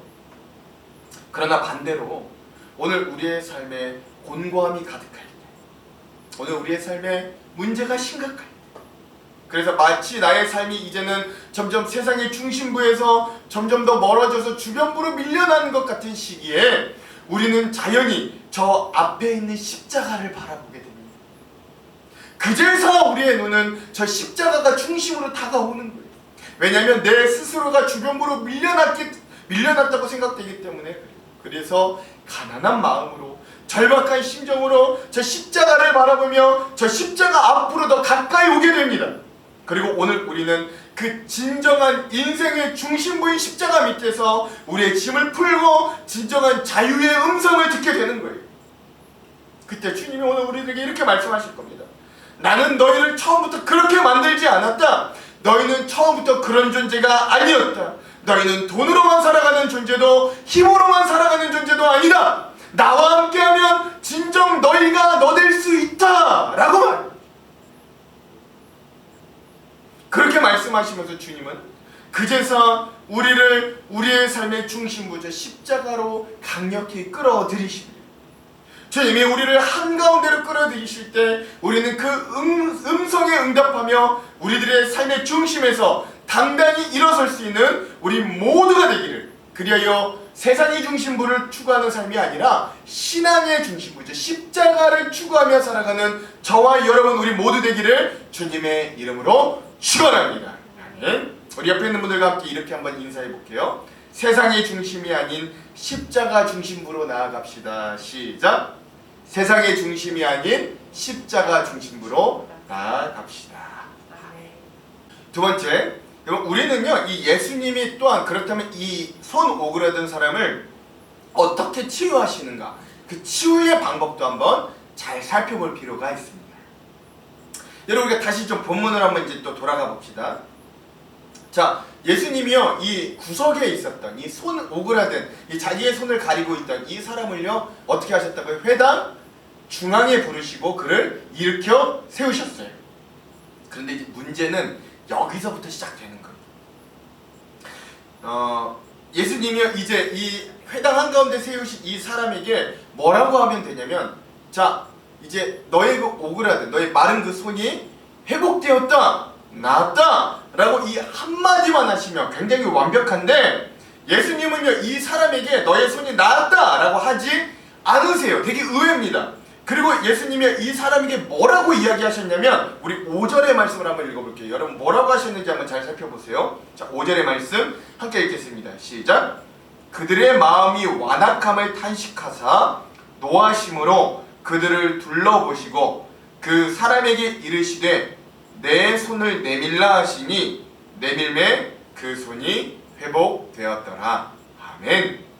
그러나 반대로 오늘 우리의 삶에 곤고함이 가득할 때, 오늘 우리의 삶에 문제가 심각할 때, 그래서 마치 나의 삶이 이제는 점점 세상의 중심부에서 점점 더 멀어져서 주변부로 밀려나는 것 같은 시기에 우리는 자연히 저 앞에 있는 십자가를 바라보게 됩니다. 그제서 우리의 눈은 저 십자가가 중심으로 다가오는 거예요. 왜냐하면 내 스스로가 주변부로 밀려났다고 생각되기 때문에 그래요. 그래서 가난한 마음으로, 절박한 심정으로 저 십자가를 바라보며 저 십자가 앞으로 더 가까이 오게 됩니다. 그리고 오늘 우리는 그 진정한 인생의 중심부인 십자가 밑에서 우리의 짐을 풀고 진정한 자유의 음성을 듣게 되는 거예요. 그때 주님이 오늘 우리들에게 이렇게 말씀하실 겁니다. 나는 너희를 처음부터 그렇게 만들지 않았다. 너희는 처음부터 그런 존재가 아니었다. 너희는 돈으로만 살아가는 존재도 힘으로만 살아가는 존재도 아니다. 나와 함께하면 진정 너희가 너 될 수 있다 라고 말합니다. 그렇게 말씀하시면서 주님은 그제서 우리를 우리의 삶의 중심부죠 십자가로 강력히 끌어들이십니다. 주님이 우리를 한가운데로 끌어들이실 때 우리는 그 음성에 응답하며 우리들의 삶의 중심에서 당당히 일어설 수 있는 우리 모두가 되기를, 그리하여 세상의 중심부를 추구하는 삶이 아니라 신앙의 중심부죠 십자가를 추구하며 살아가는 저와 여러분 우리 모두 되기를 주님의 이름으로 축원합니다. 우리 옆에 있는 분들과 함께 이렇게 한번 인사해 볼게요. 세상의 중심이 아닌 십자가 중심부로 나아갑시다. 시작. 세상의 중심이 아닌 십자가 중심부로 나아갑시다. 두 번째, 우리는요 이 예수님이 또한 그렇다면 이 손 오그라든 사람을 어떻게 치유하시는가, 그 치유의 방법도 한번 잘 살펴볼 필요가 있습니다. 여러분, 우리가 다시 좀 본문을 한번 이제 또 돌아가 봅시다. 자, 예수님이요 이 구석에 있었던 이 손 오그라든 이 자기의 손을 가리고 있던 이 사람을요 어떻게 하셨다고요? 회당 중앙에 부르시고 그를 일으켜 세우셨어요. 그런데 이제 문제는 여기서부터 시작되는 거예요. 예수님이요 이제 이 회당 한가운데 세우신 이 사람에게 뭐라고 하면 되냐면, 자 이제 너의 그 오그라든 너의 마른 그 손이 회복되었다, 나았다 라고 이 한마디만 하시면 굉장히 완벽한데, 예수님은요 이 사람에게 너의 손이 나았다 라고 하지 않으세요. 되게 의외입니다. 그리고 예수님이 이 사람에게 뭐라고 이야기하셨냐면, 우리 5절의 말씀을 한번 읽어볼게요. 여러분 뭐라고 하셨는지 한번 잘 살펴보세요. 자, 5절의 말씀 함께 읽겠습니다. 시작. 그들의 마음이 완악함을 탄식하사 노하심으로 그들을 둘러보시고 그 사람에게 이르시되 내 손을 내밀라 하시니 내밀매 그 손이 회복되었더라. 아멘.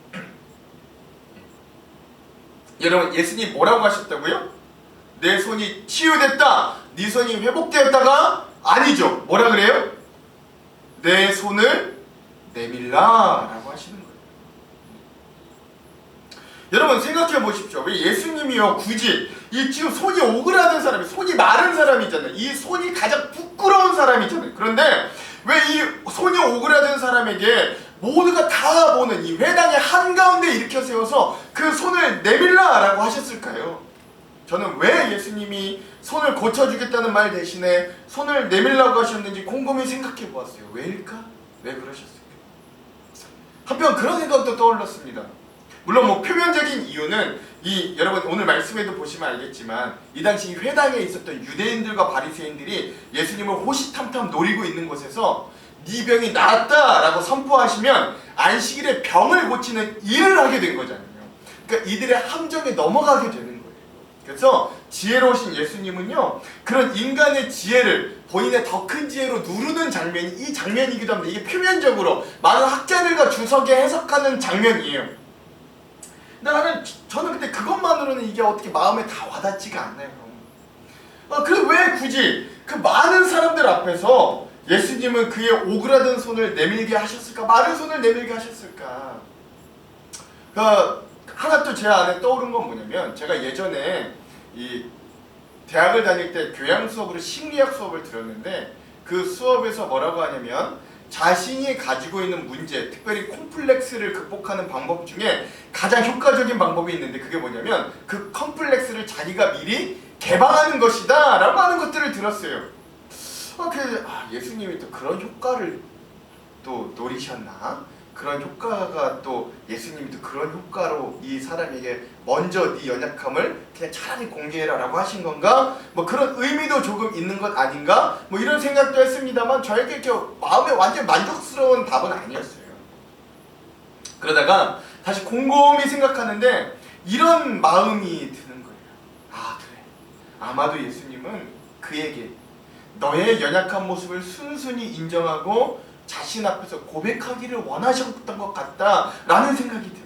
여러분 예수님 뭐라고 하셨다고요? 내 손이 치유됐다, 네 손이 회복되었다가 아니죠. 뭐라 그래요? 내 손을 내밀라 라고 하시는 거예요. 여러분 생각해 보십시오. 왜 예수님이요 굳이 이 지금 손이 오그라든 사람이, 손이 마른 사람이잖아요. 이 손이 가장 부끄러운 사람이잖아요. 그런데 왜 이 손이 오그라든 사람에게 모두가 다 보는 이 회당의 한가운데 일으켜 세워서 그 손을 내밀라 라고 하셨을까요? 저는 왜 예수님이 손을 고쳐주겠다는 말 대신에 손을 내밀라고 하셨는지 곰곰이 생각해 보았어요. 왜일까? 왜 그러셨을까? 한편 그런 생각도 떠올랐습니다. 물론 뭐 표면적인 이유는 이 여러분 오늘 말씀에도 보시면 알겠지만 이 당시 회당에 있었던 유대인들과 바리새인들이 예수님을 호시탐탐 노리고 있는 곳에서 네 병이 나았다 라고 선포하시면 안식일에 병을 고치는 일을 하게 된 거잖아요. 그러니까 이들의 함정에 넘어가게 되는 거예요. 그래서 지혜로우신 예수님은요 그런 인간의 지혜를 본인의 더 큰 지혜로 누르는 장면이 이 장면이기도 합니다. 이게 표면적으로 많은 학자들과 주석에 해석하는 장면이에요. 근데 저는 그때 그것만으로는 이게 어떻게 마음에 다 와닿지가 않나요? 그래서 왜 굳이 그 많은 사람들 앞에서 예수님은 그의 오그라든 손을 내밀게 하셨을까? 마른 손을 내밀게 하셨을까? 하나 또 제 안에 떠오른 건 뭐냐면, 제가 예전에 이 대학을 다닐 때 교양 수업으로 심리학 수업을 들었는데 그 수업에서 뭐라고 하냐면 자신이 가지고 있는 문제, 특별히 콤플렉스를 극복하는 방법 중에 가장 효과적인 방법이 있는데 그게 뭐냐면 그 콤플렉스를 자기가 미리 개방하는 것이다 라고 하는 것들을 들었어요. 예수님이 또 그런 효과를 또 노리셨나? 그런 효과가 또 예수님이 또 그런 효과로 이 사람에게 먼저 네 연약함을 그냥 차라리 공개해라 라고 하신 건가? 뭐 그런 의미도 조금 있는 것 아닌가? 뭐 이런 생각도 했습니다만 저에게 이렇게 마음에 완전 만족스러운 답은 아니었어요. 그러다가 다시 곰곰이 생각하는데 이런 마음이 드는 거예요. 아 그래, 아마도 예수님은 그에게 너의 연약한 모습을 순순히 인정하고 자신 앞에서 고백하기를 원하셨던 것 같다라는 생각이 들어요.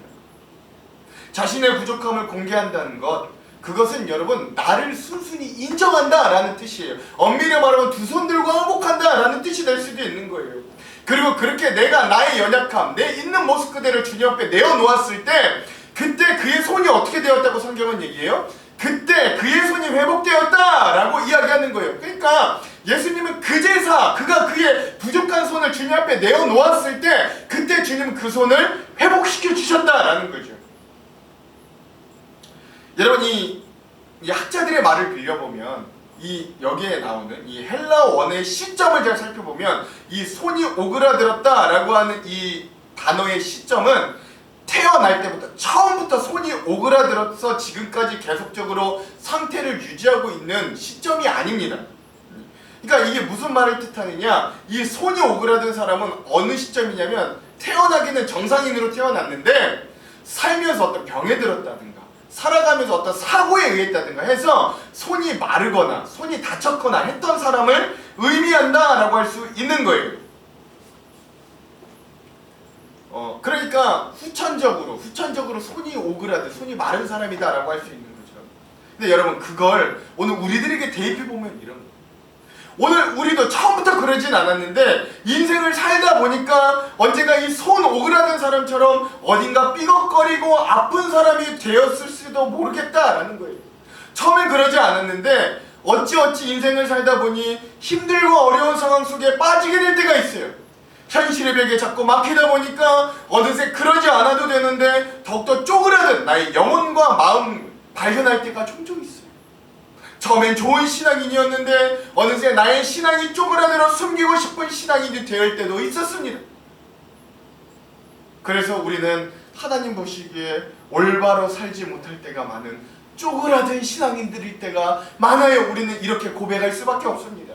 자신의 부족함을 공개한다는 것, 그것은 여러분 나를 순순히 인정한다라는 뜻이에요. 엄밀히 말하면 두 손 들고 항복한다라는 뜻이 될 수도 있는 거예요. 그리고 그렇게 내가 나의 연약함, 내 있는 모습 그대로 주님 앞에 내어놓았을 때 그때 그의 손이 어떻게 되었다고 성경은 얘기해요? 그때 그의 손이 회복되었다라고 이야기하는 거예요. 그러니까 예수님은 그제사 그가 그의 부족한 손을 주님 앞에 내어놓았을 때 그때 주님은 그 손을 회복시켜 주셨다라는 거죠. 여러분 이 학자들의 말을 빌려보면 이 여기에 나오는 이 헬라 원의 시점을 잘 살펴보면 이 손이 오그라들었다라고 하는 이 단어의 시점은 태어날 때부터 처음부터 손이 오그라들어서 지금까지 계속적으로 상태를 유지하고 있는 시점이 아닙니다. 그러니까 이게 무슨 말을 뜻하느냐, 이 손이 오그라든 사람은 어느 시점이냐면 태어나기는 정상인으로 태어났는데 살면서 어떤 병에 들었다든가 살아가면서 어떤 사고에 의했다든가 해서 손이 마르거나 손이 다쳤거나 했던 사람을 의미한다라고 할 수 있는 거예요. 그러니까 후천적으로 손이 오그라든 손이 마른 사람이다라고 할 수 있는 거죠. 근데 여러분 그걸 오늘 우리들에게 대입해 보면 이런 거예요. 오늘 우리도 처음부터 그러진 않았는데 인생을 살다 보니까 언젠가 이 손 오그라든 사람처럼 어딘가 삐걱거리고 아픈 사람이 되었을 수도 모르겠다라는 거예요. 처음엔 그러지 않았는데 어찌어찌 인생을 살다 보니 힘들고 어려운 상황 속에 빠지게 될 때가 있어요. 현실의 벽에 자꾸 막히다 보니까 어느새 그러지 않아도 되는데 더욱더 쪼그라든 나의 영혼과 마음 발견할 때가 종종 있어요. 처음엔 좋은 신앙인이었는데 어느새 나의 신앙이 쪼그라들어 숨기고 싶은 신앙인이 될 때도 있었습니다. 그래서 우리는 하나님 보시기에 올바로 살지 못할 때가 많은 쪼그라든 신앙인들일 때가 많아요. 우리는 이렇게 고백할 수밖에 없습니다.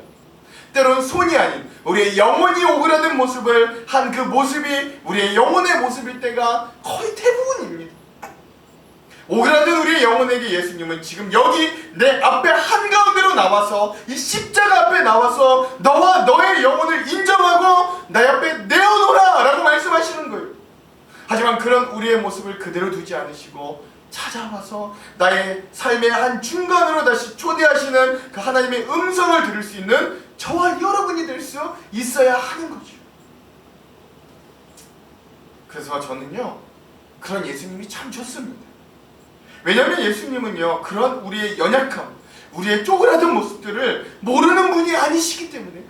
때론 손이 아닌 우리의 영혼이 오그라든 모습을 한 그 모습이 우리의 영혼의 모습일 때가 거의 대부분입니다. 오그라든 우리의 영혼에게 예수님은 지금 여기 내 앞에 한가운데로 나와서 이 십자가 앞에 나와서 너와 너의 영혼을 인정하고 내 앞에 내어놓으라 라고 말씀하시는 거예요. 하지만 그런 우리의 모습을 그대로 두지 않으시고 찾아와서 나의 삶의 한 중간으로 다시 초대하시는 그 하나님의 음성을 들을 수 있는 저와 여러분이 될 수 있어야 하는 거죠. 그래서 저는요 그런 예수님이 참 좋습니다. 왜냐하면 예수님은요 그런 우리의 연약함, 우리의 쪼그라든 모습들을 모르는 분이 아니시기 때문에 그래요.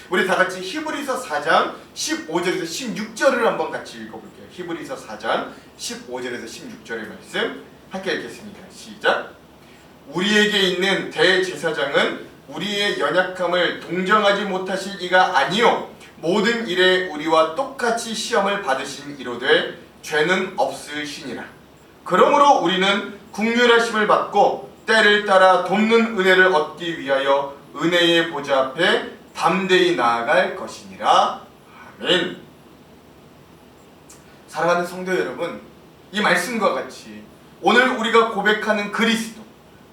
우리 다 같이 히브리서 4장 15절에서 16절을 한번 같이 읽어볼게요. 히브리서 4장 15절에서 16절의 말씀 함께 읽겠습니다. 시작. 우리에게 있는 대제사장은 우리의 연약함을 동정하지 못하실 이가 아니요 모든 일에 우리와 똑같이 시험을 받으신 이로되 죄는 없으시니라. 그러므로 우리는 긍휼하심을 받고 때를 따라 돕는 은혜를 얻기 위하여 은혜의 보좌 앞에 담대히 나아갈 것이니라. 아멘. 사랑하는 성도 여러분, 이 말씀과 같이 오늘 우리가 고백하는 그리스도,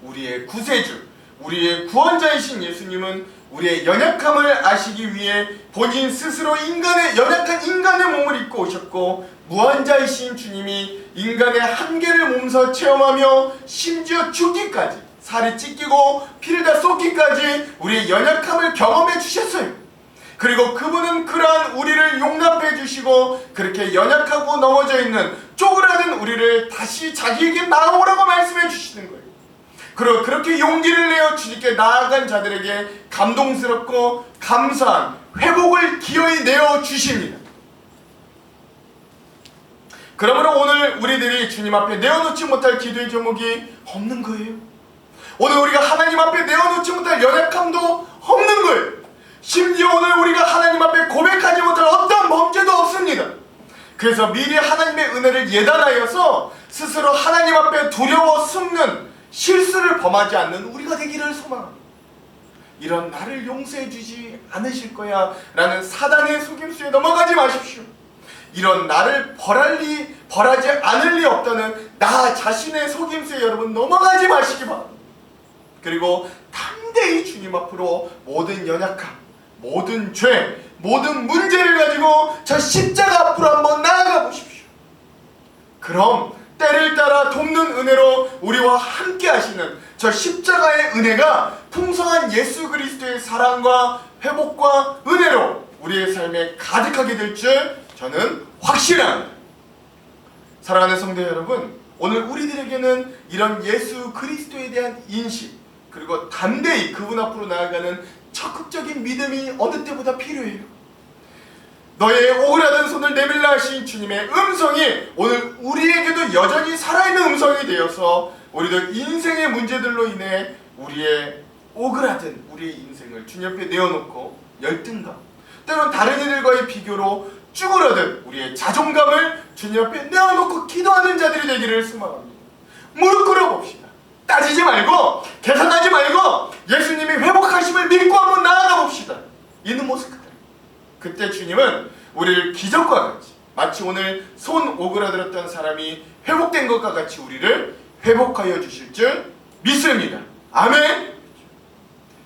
우리의 구세주, 우리의 구원자이신 예수님은 우리의 연약함을 아시기 위해 본인 스스로 연약한 인간의 몸을 입고 오셨고, 무한자이신 주님이 인간의 한계를 몸소 체험하며 심지어 죽기까지, 살이 찢기고 피를 다 쏟기까지 우리의 연약함을 경험해 주셨어요. 그리고 그분은 그러한 우리를 용납해 주시고 그렇게 연약하고 넘어져 있는 쪼그라든 우리를 다시 자기에게 나아오라고 말씀해 주시는 거예요. 그리고 그렇게 용기를 내어 주님께 나아간 자들에게 감동스럽고 감사한 회복을 기어이 내어 주십니다. 그러므로 오늘 우리들이 주님 앞에 내어놓지 못할 기도의 제목이 없는 거예요. 오늘 우리가 하나님 앞에 내어놓지 못할 연약함도 없는 거예요. 심지어 오늘 우리가 하나님 앞에 고백하지 못할 어떤 범죄도 없습니다. 그래서 미리 하나님의 은혜를 예단하여서 스스로 하나님 앞에 두려워 숨는 실수를 범하지 않는 우리가 되기를 소망합니다. 이런 나를 용서해 주지 않으실 거야 라는 사단의 속임수에 넘어가지 마십시오. 이런 나를 벌하지 않을 리 없다는 나 자신의 속임수에 여러분 넘어가지 마시기 바랍니다. 그리고 담대히 주님 앞으로 모든 연약함, 모든 죄, 모든 문제를 가지고 저 십자가 앞으로 한번 나아가 보십시오. 그럼 때를 따라 돕는 은혜로 우리와 함께 하시는 저 십자가의 은혜가 풍성한 예수 그리스도의 사랑과 회복과 은혜로 우리의 삶에 가득하게 될 줄 저는 확신합니다. 사랑하는 성도 여러분, 오늘 우리들에게는 이런 예수 그리스도에 대한 인식, 그리고 담대히 그분 앞으로 나아가는 적극적인 믿음이 어느 때보다 필요해요. 너의 오그라든 손을 내밀라 하신 주님의 음성이 오늘 우리에게도 여전히 살아있는 음성이 되어서 우리도 인생의 문제들로 인해 우리의 오그라든 우리의 인생을 주님 앞에 내어놓고 열등감, 때론 다른 이들과의 비교로 쭈그러든 우리의 자존감을 주님 앞에 내어놓고 기도하는 자들이 되기를 소망합니다. 무릎 꿇어봅시다. 따지지 말고 계산하지 말고 예수님이 회복하심을 믿고 한번 나아가 봅시다. 있는 모습 그대로. 그때 주님은 우리를 기적과 같이 마치 오늘 손 오그라들었던 사람이 회복된 것과 같이 우리를 회복하여 주실 줄 믿습니다. 아멘.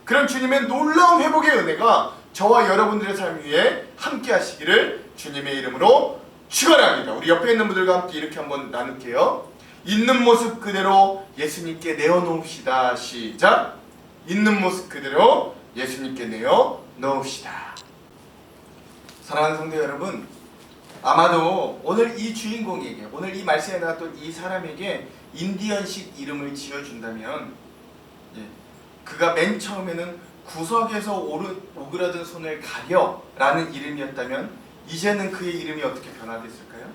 그런 주님의 놀라운 회복의 은혜가 저와 여러분들의 삶 위에 함께 하시기를 주님의 이름으로 축원합니다. 우리 옆에 있는 분들과 함께 이렇게 한번 나눌게요. 있는 모습 그대로 예수님께 내어놓읍시다. 시작. 있는 모습 그대로 예수님께 내어 넣읍시다. 사랑하는 성도 여러분, 아마도 오늘 이 주인공에게, 오늘 이 말씀에 나왔던 이 사람에게 인디언식 이름을 지어준다면, 그가 맨 처음에는 구석에서 오그라든 손을 가려 라는 이름이었다면 이제는 그의 이름이 어떻게 변화됐을까요?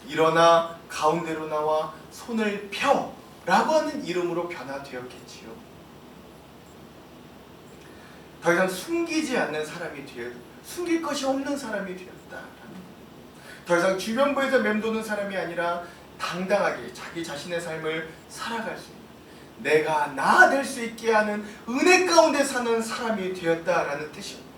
일어나 가운데로 나와 손을 펴 라고 하는 이름으로 변화되었겠지요. 더 이상 숨기지 않는 사람이 숨길 것이 없는 사람이 되었다. 더 이상 주변부에서 맴도는 사람이 아니라 당당하게 자기 자신의 삶을 살아갈 수 있는, 내가 나 될 수 있게 하는 은혜 가운데 사는 사람이 되었다라는 뜻입니다.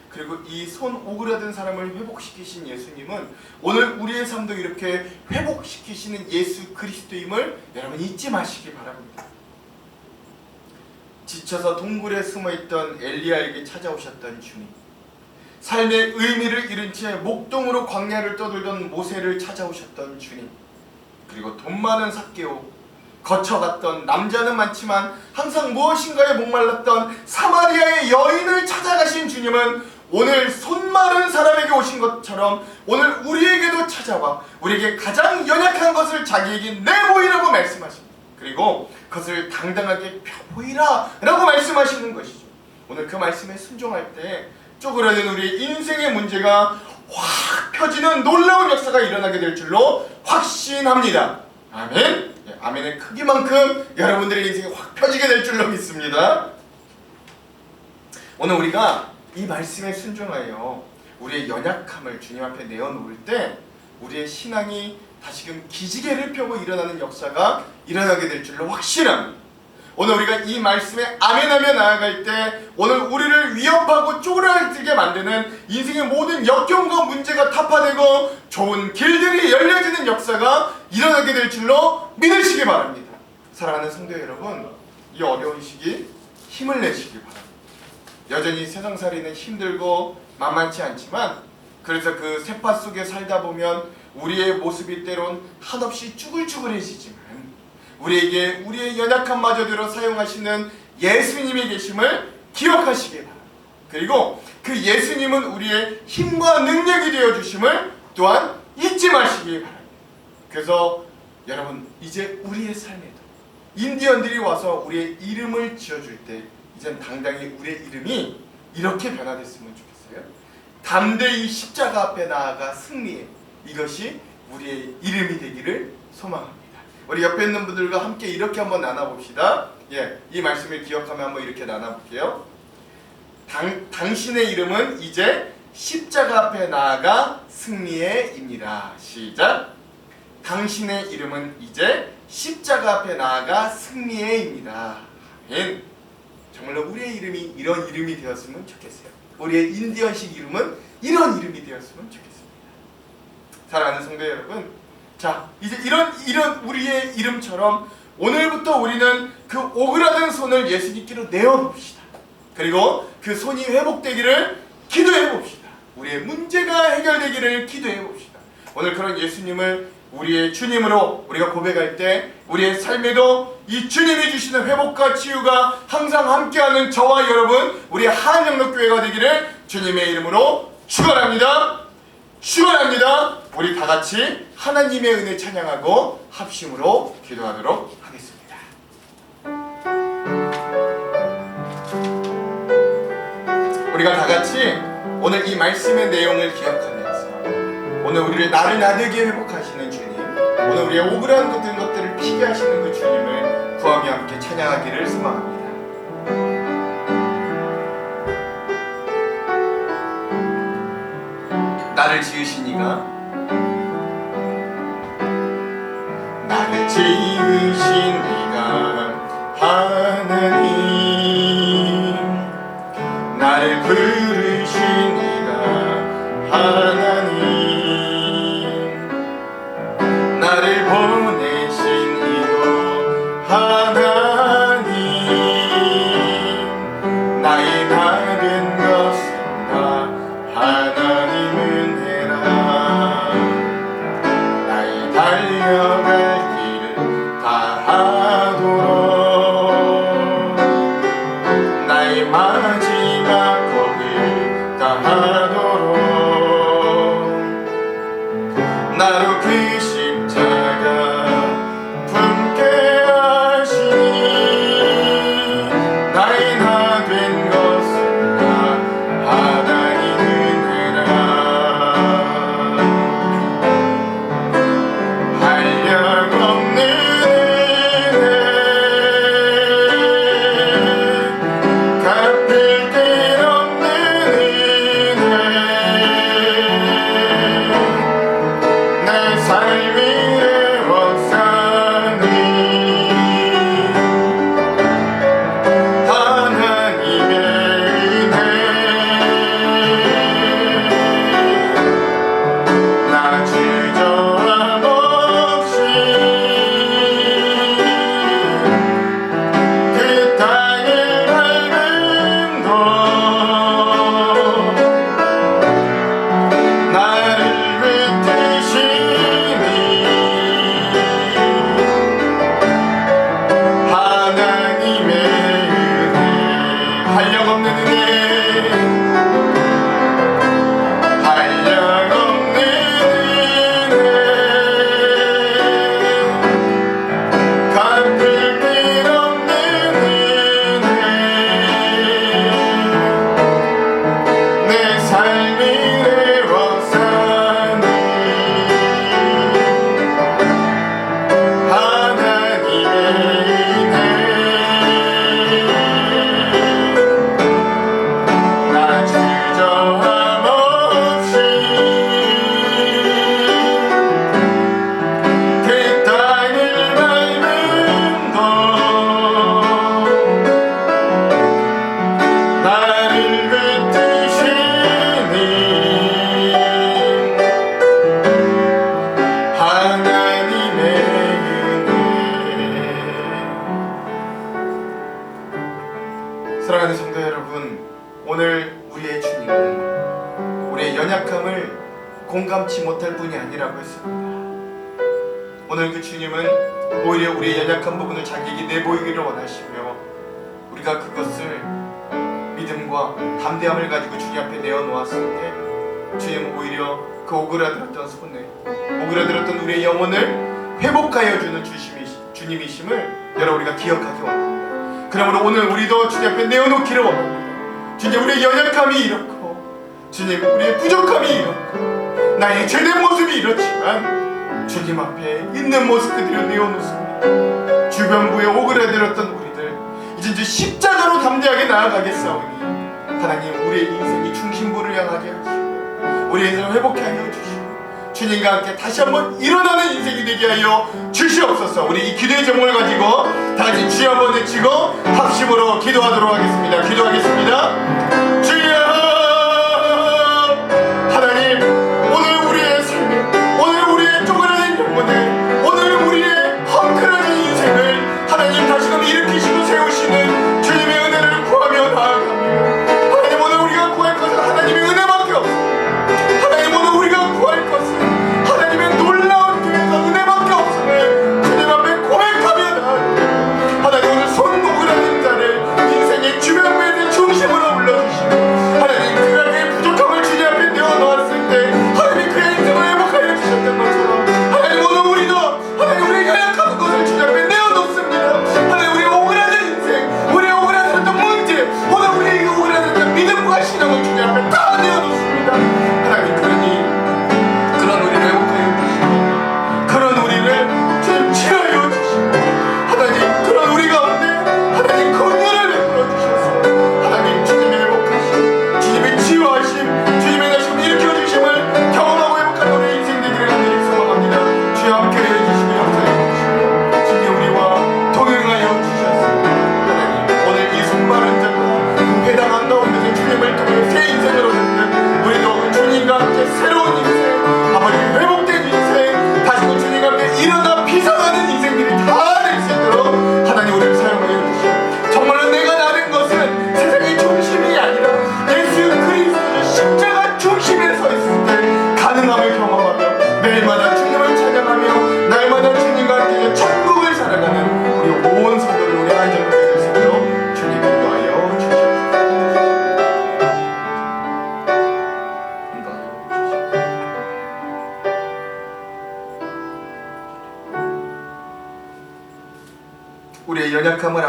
그리고 이 손 오그라든 사람을 회복시키신 예수님은 오늘 우리의 삶도 이렇게 회복시키시는 예수 그리스도임을 여러분 잊지 마시기 바랍니다. 지쳐서 동굴에 숨어있던 엘리야에게 찾아오셨던 주님, 삶의 의미를 잃은 채 목동으로 광야를 떠돌던 모세를 찾아오셨던 주님, 그리고 돈 많은 삭개오, 거쳐갔던 남자는 많지만 항상 무엇인가에 목말랐던 사마리아의 여인을 찾아가신 주님은 오늘 손 마른 사람에게 오신 것처럼 오늘 우리에게도 찾아와 우리에게 가장 연약한 것을 자기에게 내보이라고 말씀하십니다. 그리고 그것을 당당하게 펴보이라 라고 말씀하시는 것이죠. 오늘 그 말씀에 순종할 때 쪼그라든 우리의 인생의 문제가 확 펴지는 놀라운 역사가 일어나게 될 줄로 확신합니다. 아멘. 아멘의 크기만큼 여러분들의 인생이 확 펴지게 될 줄로 믿습니다. 오늘 우리가 이 말씀에 순종하여 우리의 연약함을 주님 앞에 내어놓을 때 우리의 신앙이 다시금 기지개를 펴고 일어나는 역사가 일어나게 될 줄로 확신합니다. 오늘 우리가 이 말씀에 아멘하며 나아갈 때 오늘 우리를 위협하고 쪼그라들게 만드는 인생의 모든 역경과 문제가 타파되고 좋은 길들이 열려지는 역사가 일어나게 될 줄로 믿으시기 바랍니다. 사랑하는 성도 여러분, 이 어려운 시기 힘을 내시기 바랍니다. 여전히 세상살이는 힘들고 만만치 않지만, 그래서 그 세파 속에 살다 보면 우리의 모습이 때론 한없이 쭈글쭈글해지지만 우리에게 우리의 연약함마저도 사용하시는 예수님이 계심을 기억하시기 바랍니다. 그리고 그 예수님은 우리의 힘과 능력이 되어주심을 또한 잊지 마시기 바랍니다. 그래서 여러분, 이제 우리의 삶에도 인디언들이 와서 우리의 이름을 지어줄 때 이젠 당당히 우리의 이름이 이렇게 변화됐으면 좋겠어요. 담대히 십자가 앞에 나아가 승리해, 이것이 우리의 이름이 되기를 소망합니다. 우리 옆에 있는 분들과 함께 이렇게 한번 나눠봅시다. 이 말씀을 기억하며 한번 이렇게 나눠볼게요. 당신의 이름은 이제 십자가 앞에 나아가 승리해입니다. 시작. 당신의 이름은 이제 십자가 앞에 나아가 승리해입니다. 아멘. 정말로 우리의 이름이 이런 이름이 되었으면 좋겠어요. 우리의 인디언식 이름은 이런 이름이 되었으면 좋겠습니다. 사랑하는 성도 여러분, 자, 이제 이런 우리의 이름처럼 오늘부터 우리는 그 오그라든 손을 예수님께로 내어봅시다. 그리고 그 손이 회복되기를 기도해봅시다. 우리의 문제가 해결되기를 기도해봅시다. 오늘 그런 예수님을 우리의 주님으로 우리가 고백할 때 우리의 삶에도 이 주님이 주시는 회복과 치유가 항상 함께하는 저와 여러분, 우리 한영록교회가 되기를 주님의 이름으로 축원합니다. 축원합니다. 우리 다 같이 하나님의 은혜 찬양하고 합심으로 기도하도록 하겠습니다. 우리가 다 같이 오늘 이 말씀의 내용을 기억하면서 오늘 우리를 나를 나되게 회복하시는 주님, 오늘 우리의 오그라든 것들을 피게 하시는 그 주님을 구하며 함께 찬양하기를 소망합니다. 나를 지으신 이가, 나를 지으신 이가 하나님, 나를 부르신 이가 하나님, 나를 보내신 이도 하나님, 나의 다 된 것은 다 하나님 은혜라. 나의 달려갈 길을 다하도록 나의 마지막 하도록 나로 그 십자가 품게 하시니 나의 나 된 것은 다 하나님 은혜라 한량없는 은혜 갚을 길 없는 은혜 내 삶이 애워싸니 하나님의 은혜 나 주저함 없이 그 땅을 밟음도 나를 붙드시니 하나님의 은혜 한량없는 은혜 한량없는 은혜 갚을 길 없는 은혜 내 삶이 애워싸니 하나님의 은혜 나 주저함 없이 그 땅을 밟음도 나를 붙드시니 하나님의 은혜 사랑하는 성도 여러분, 오늘 우리의 주님은 우리의 연약함을 공감치 못할 뿐이 아니라고 했습니다. 오늘 그 주님은 오히려 우리의 연약한 부분을 자기에게 내보이기를 원하시며 우리가 그것을 믿음과 담대함을 가지고 주님 앞에 내어놓았을 때 주님은 오히려 그 오그라들었던 손에 오그라들었던 우리의 영혼을 회복하여 주는 주님이심을 여러분 우리가 기억하기 원합니다. 그러므로 오늘 우리도 주님 앞에 내어놓기를 원합니다. 주님, 우리의 연약함이 이렇고 주님, 우리의 부족함이 이렇고 나의 죄된 모습이 이렇지만 주님 앞에 있는 모습 그대로 내어놓습니다. 주변부에 오그라들었던 우리들 이제 십자가로 담대하게 나아가겠사오니 하나님, 우리의 인생이 중심부를 향하게 하시고 우리의 인생을 회복하게 하여 주시고 주님과 함께 다시 한번 일어나는 인생이 되게 하여 주시옵소서. 우리 이 기도의 제목을 가지고 다 같이 주여 한번 외치고 합심으로 기도하도록 하겠습니다. 기도하겠습니다. 주여, 하나님, 오늘 우리의 삶에, 오늘 우리의 쪼그라든 영혼을, 오늘 우리의 헝클어진 인생을 하나님 다시금 일으키시고 세우시는 주님의 은혜를 구하며 나아갑니다. 하나님, 오늘 우리가 구할 것은 하나님의 은혜밖에 없습니다. 하나님, 오늘 우리가 구할 것은 하나님의 놀라운 교회가 은혜밖에 없음을 주님 앞에 고백하며 나아갑니다. 하나님, 오늘 손 오그라든 자를 인생의 주변부의 중심으로 불러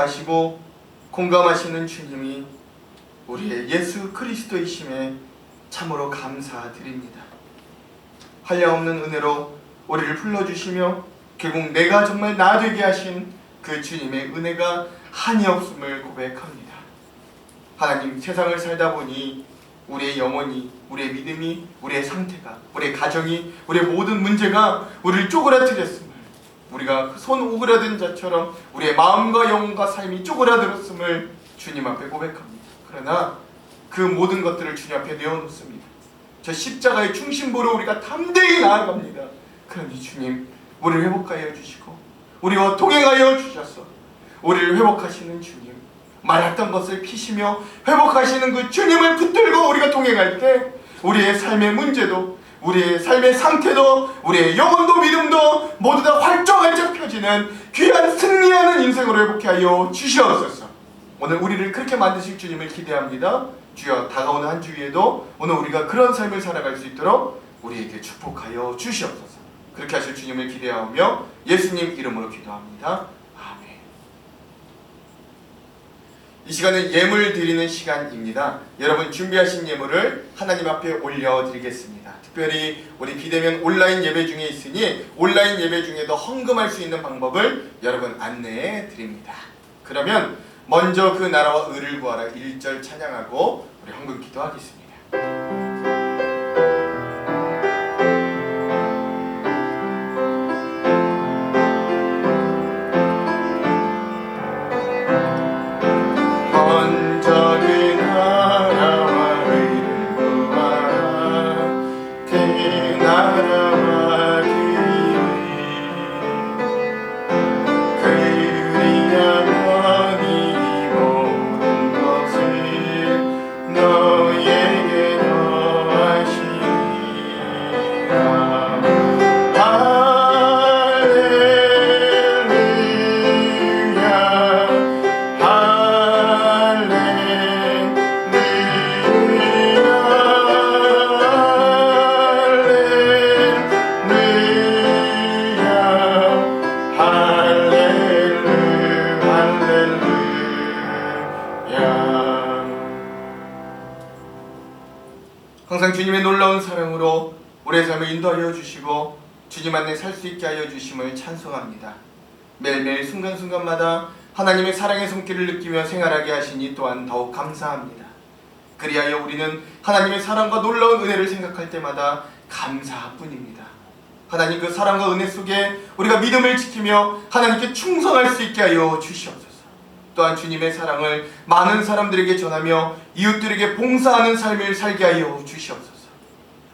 아시고 공감하시는 주님이 우리의 예수 그리스도이심에 참으로 감사드립니다. 한량없는 은혜로 우리를 불러주시며 결국 내가 정말 나 되게 하신 그 주님의 은혜가 한이 없음을 고백합니다. 하나님, 세상을 살다 보니 우리의 영혼이, 우리의 믿음이, 우리의 상태가, 우리의 가정이, 우리의 모든 문제가 우리를 쪼그라뜨렸음을, 우리가 손 오그라든 자처럼 우리의 마음과 영혼과 삶이 쪼그라들었음을 주님 앞에 고백합니다. 그러나 그 모든 것들을 주님 앞에 내어놓습니다. 저 십자가의 중심부로 우리가 담대히 나아갑니다. 그러니 주님, 우리를 회복하여 주시고 우리와 동행하여 주셔서 우리를 회복하시는 주님, 말았던 것을 피시며 회복하시는 그 주님을 붙들고 우리가 동행할 때 우리의 삶의 문제도, 우리의 삶의 상태도, 우리의 영혼도 믿음도 모두 다 활짝활짝 펴지는 귀한 승리하는 인생으로 회복해 하여 주시옵소서. 오늘 우리를 그렇게 만드실 주님을 기대합니다. 주여, 다가오는 한 주에도 오늘 우리가 그런 삶을 살아갈 수 있도록 우리에게 축복하여 주시옵소서. 그렇게 하실 주님을 기대하며 예수님 이름으로 기도합니다. 아멘. 이 시간은 예물 드리는 시간입니다. 여러분 준비하신 예물을 하나님 앞에 올려드리겠습니다. 특별히 우리 비대면 온라인 예배 중에 있으니 온라인 예배 중에도 헌금할 수 있는 방법을 여러분 안내해 드립니다. 그러면 먼저 그 나라와 의를 구하라 1절 찬양하고 우리 헌금 기도하겠습니다. 항상 주님의 놀라운 사랑으로 우리의 삶을 인도하여 주시고 주님 안에 살 수 있게 하여 주심을 찬송합니다. 매일매일 순간순간마다 하나님의 사랑의 손길을 느끼며 생활하게 하시니 또한 더욱 감사합니다. 그리하여 우리는 하나님의 사랑과 놀라운 은혜를 생각할 때마다 감사뿐입니다. 하나님, 그 사랑과 은혜 속에 우리가 믿음을 지키며 하나님께 충성할 수 있게 하여 주시옵소서. 또한 주님의 사랑을 많은 사람들에게 전하며 이웃들에게 봉사하는 삶을 살게 하여 주시옵소서.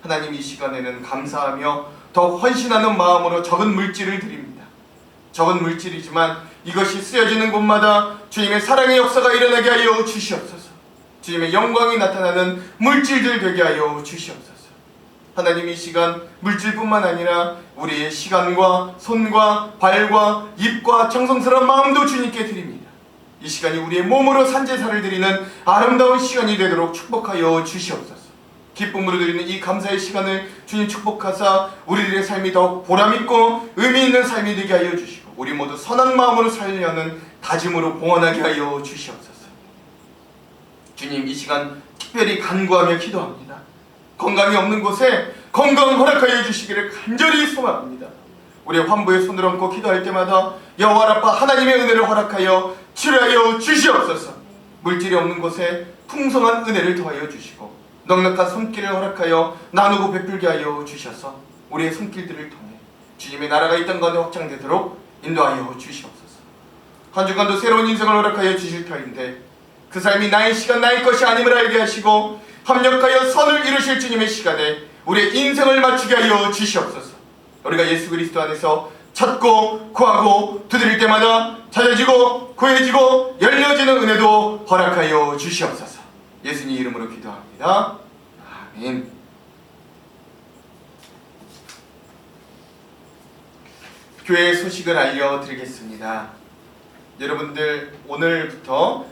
하나님, 이 시간에는 감사하며 더욱 헌신하는 마음으로 적은 물질을 드립니다. 적은 물질이지만 이것이 쓰여지는 곳마다 주님의 사랑의 역사가 일어나게 하여 주시옵소서. 주님의 영광이 나타나는 물질들 되게 하여 주시옵소서. 하나님, 이 시간 물질뿐만 아니라 우리의 시간과 손과 발과 입과 정성스러운 마음도 주님께 드립니다. 이 시간이 우리의 몸으로 산제사를 드리는 아름다운 시간이 되도록 축복하여 주시옵소서. 기쁨으로 드리는 이 감사의 시간을 주님 축복하사 우리들의 삶이 더욱 보람있고 의미있는 삶이 되게 하여 주시고 우리 모두 선한 마음으로 살려는 다짐으로 봉헌하게 하여 주시옵소서. 주님, 이 시간 특별히 간구하며 기도합니다. 건강이 없는 곳에 건강 허락하여 주시기를 간절히 소망합니다. 우리의 환부의 손을 얹고 기도할 때마다 여호와 라파 하나님의 은혜를 허락하여 치료하여 주시옵소서. 물질이 없는 곳에 풍성한 은혜를 더하여 주시고 넉넉한 손길을 허락하여 나누고 베풀게 하여 주셔서 우리의 손길들을 통해 주님의 나라가 이 땅 가운데 확장되도록 인도하여 주시옵소서. 한 주간도 새로운 인생을 허락하여 주실 터인데 그 삶이 나의 시간, 나의 것이 아님을 알게 하시고 합력하여 선을 이루실 주님의 시간에 우리의 인생을 맞추게 하여 주시옵소서. 우리가 예수 그리스도 안에서 찾고 구하고 두드릴 때마다 찾아지고 구해지고 열려지는 은혜도 허락하여 주시옵소서. 예수님 이름으로 기도합니다. 아멘. 교회의 소식을 알려드리겠습니다. 여러분들, 오늘부터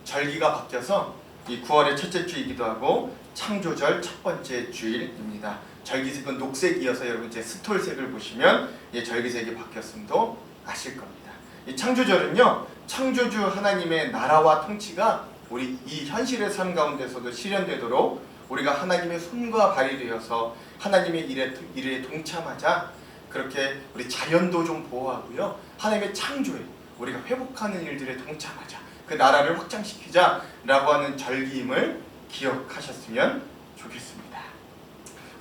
절기가 바뀌어서 이 9월의 첫째 주이기도 하고 창조절 첫 번째 주일입니다. 절기색은 녹색이어서 여러분 제 스톨색을 보시면 절기색이 바뀌었음도 아실 겁니다. 이 창조절은요, 창조주 하나님의 나라와 통치가 우리 이 현실의 삶 가운데서도 실현되도록 우리가 하나님의 손과 발이 되어서 하나님의 일에 동참하자, 그렇게 우리 자연도 좀 보호하고요, 하나님의 창조에 우리가 회복하는 일들에 동참하자, 그 나라를 확장시키자라고 하는 절기임을 기억하셨으면 좋겠습니다.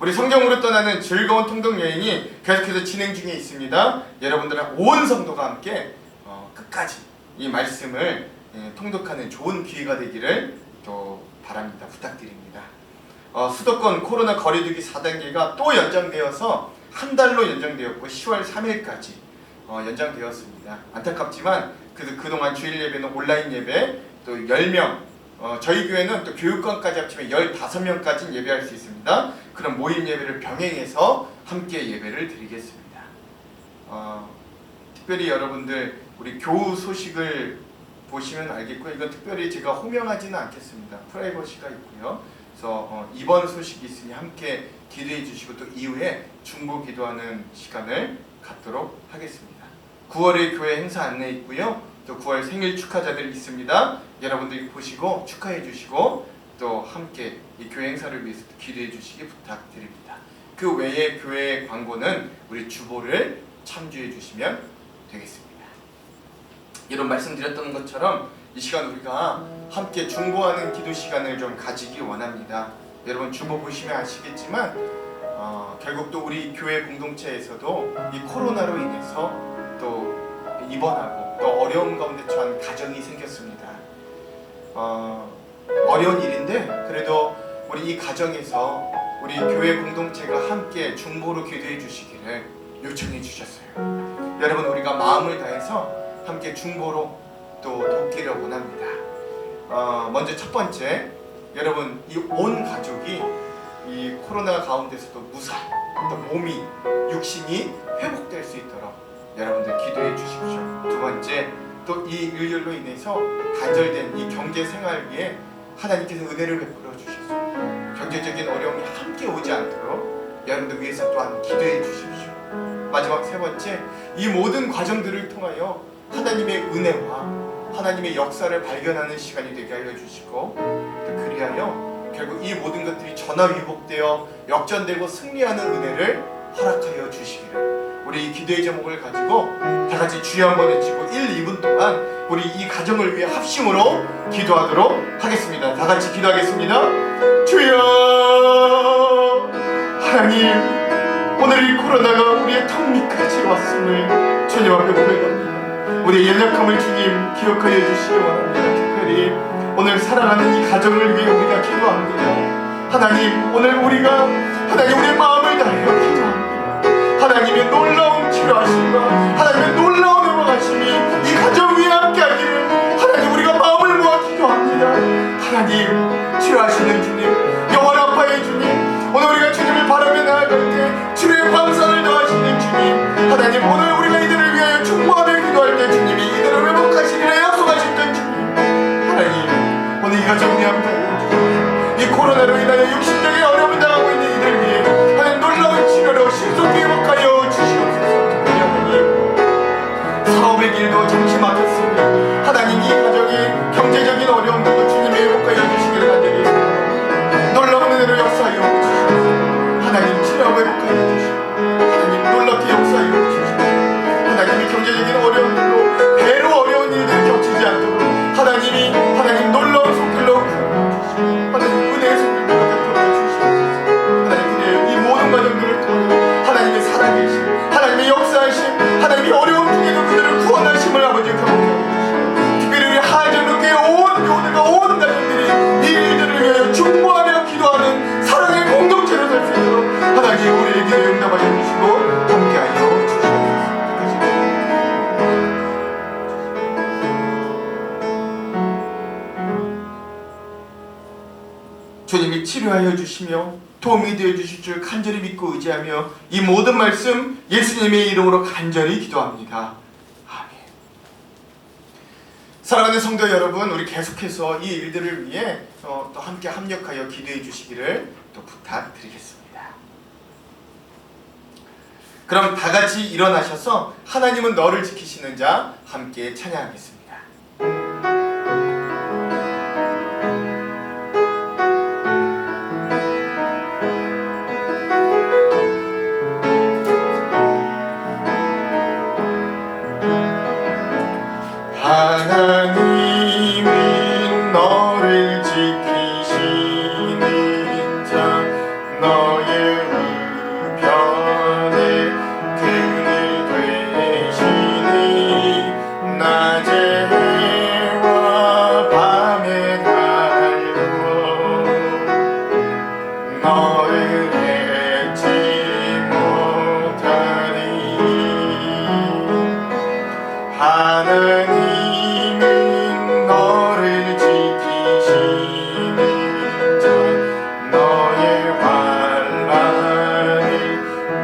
우리 성경으로 떠나는 즐거운 통독 여행이 계속해서 진행 중에 있습니다. 여러분들은 온 성도가 함께 끝까지 이 말씀을 통독하는 좋은 기회가 되기를 또 바랍니다. 부탁드립니다. 수도권 코로나 거리두기 4단계가 또 연장되어서 한 달로 연장되었고 10월 3일까지 연장되었습니다. 안타깝지만 그동안 주일 예배는 온라인 예배 또 10명, 저희 교회는 또 교육관까지 합치면 15명까지 예배할 수 있습니다. 그런 모임 예배를 병행해서 함께 예배를 드리겠습니다. 특별히 여러분들 우리 교우 소식을 보시면 알겠고요. 이건 특별히 제가 호명하지는 않겠습니다. 프라이버시가 있고요. 그래서 이번 소식이 있으니 함께 기도해 주시고 또 이후에 중보 기도하는 시간을 갖도록 하겠습니다. 9월에 교회 행사 안내 있고요. 또 9월 생일 축하자들 있습니다. 여러분들이 보시고 축하해 주시고 또 함께 이 교회 행사를 위해서 기도해 주시기 부탁드립니다. 그 외에 교회 광고는 우리 주보를 참조해 주시면 되겠습니다. 이런 말씀드렸던 것처럼 이 시간 우리가 함께 중보하는 기도 시간을 좀 가지기 원합니다. 여러분 주보 보시면 아시겠지만 결국 또 우리 교회 공동체에서도 이 코로나로 인해서 또 입원하고 또 어려운 가운데 처한 가정이 생겼습니다. 어려운 일인데 그래도 우리 이 가정에서 우리 교회 공동체가 함께 중보로 기도해 주시기를 요청해 주셨어요. 여러분 우리가 마음을 다해서 함께 중보로 또 돕기를 원합니다. 먼저 첫 번째, 여러분 이 온 가족이 이 코로나 가운데서도 무사히 또 몸이 육신이 회복될 수 있도록 여러분들 기도해 주십시오. 두 번째, 또 이 일들로 인해서 단절된 이 경제 생활 위에 하나님께서 은혜를 베풀어 주셨습니다. 경제적인 어려움이 함께 오지 않도록 여러분들 위해서 또한 기도해 주십시오. 마지막 세 번째, 이 모든 과정들을 통하여 하나님의 은혜와 하나님의 역사를 발견하는 시간이 되게 하여 주시고 또 그리하여 결국 이 모든 것들이 전화위복되어 역전되고 승리하는 은혜를 허락하여 주시기를 우리 이 기도의 제목을 가지고 다 같이 주여 한번 외치고 1, 2분 동안 우리 이 가정을 위해 합심으로 기도하도록 하겠습니다. 다 같이 기도하겠습니다. 주여, 하나님, 오늘 이 코로나가 우리의 턱 밑까지 왔음을 주님 앞에 고백합니다. 우리의 연약함을 주님 기억하여 주시기 원합니다. 특별히 오늘 사랑하는 이 가정을 위해 우리가 기도합니다. 하나님, 오늘 우리가 하나님 우리의 마음을 다하여 기도합니다. 하나님의 놀라운 치료하심과 하나님의 놀라운 회복하심이 이 가정 위에 함께하기를 하나님 우리가 마음을 모아 기도합니다. 하나님, 치료하시는 주님, 영원 아파의 주님, 오늘 우리가 주님을 바라며 나아갈 때 주님의 광선을 더하시는 주님, 하나님 오늘 우리가 이들을 위하여 중보하며 기도할 때 주님이 이들을 회복하시기를 약속하셨던 주님, 하나님 오늘 이 가정 위에 함께하여 주시옵소서. 이 코로나로 인하여 육신적인 어려움을 당하고 있는 이들 위해 하나님 놀라운 치료로 신속히 회복하여 주시옵소서. 특별히 하나님 사업의 길도 잠시 막혔으니 하나님 이 가정의 경제적인 어려움들도 주님이 회복하여 주시기를 간절히 놀라운 은혜로 역사하여 주시옵소서. 하나님 치료하고 회복하여 주시옵소서. 하나님 놀랍게 역사하여 주시옵소서. 하나님이 경제적인 어려움들로 배로 어려운 일들을 겹치지 않도록 하나님이 하나님 놀라운 손길로 하나님 은혜의 손길로 곁들여 주시옵소서. 하나님 그냥 이 모든 과정들을 통해 하나님의 살아계심, 하나님의 역사하심, 하나님이 어려운 중에도 그들을 구원하심을 아버지 경험하여 주시옵소서. 특별히 우리 하나님께 온 교우들과 온 가정들이 이 일들을 위하여 중보하며 기도하는 사랑의 공동체로 살 수 있도록 하나님 우리의 기도에 응답하여 주시고 함께하여 주시옵소서. 주님이 치료하여 주시며 도움이 되어 주실 줄 간절히 믿고 의지하며 이 모든 말씀 예수님의 이름으로 간절히 기도합니다. 아멘. 사랑하는 성도 여러분, 우리 계속해서 이 일들을 위해 또 함께 합력하여 기도해 주시기를 또 부탁드리겠습니다. 그럼 다 같이 일어나셔서 하나님은 너를 지키시는 자 함께 찬양하겠습니다. 하나님이 너를 지키시는 자 너의 우편에 그늘 되시니 낮에 해와 밤에 달고 너를 잊지 못하리. 하나님은 너를 지키시는 자 너의 환난을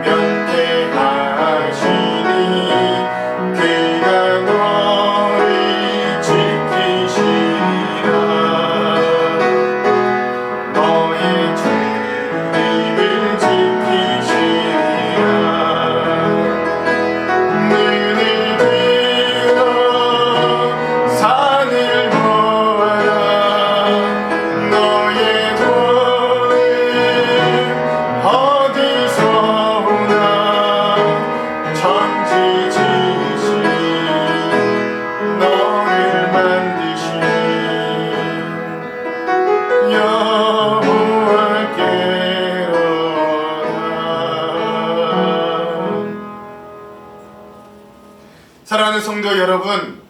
면케하시니 그가 너를 지키시리라. 너의 출입을 지키시리라. 눈을 들어 산을 보아라. 너의 도는 어디서 오나. 천지 지으신 너를 만드신 여호와께로다. 사랑하는 성도 여러분,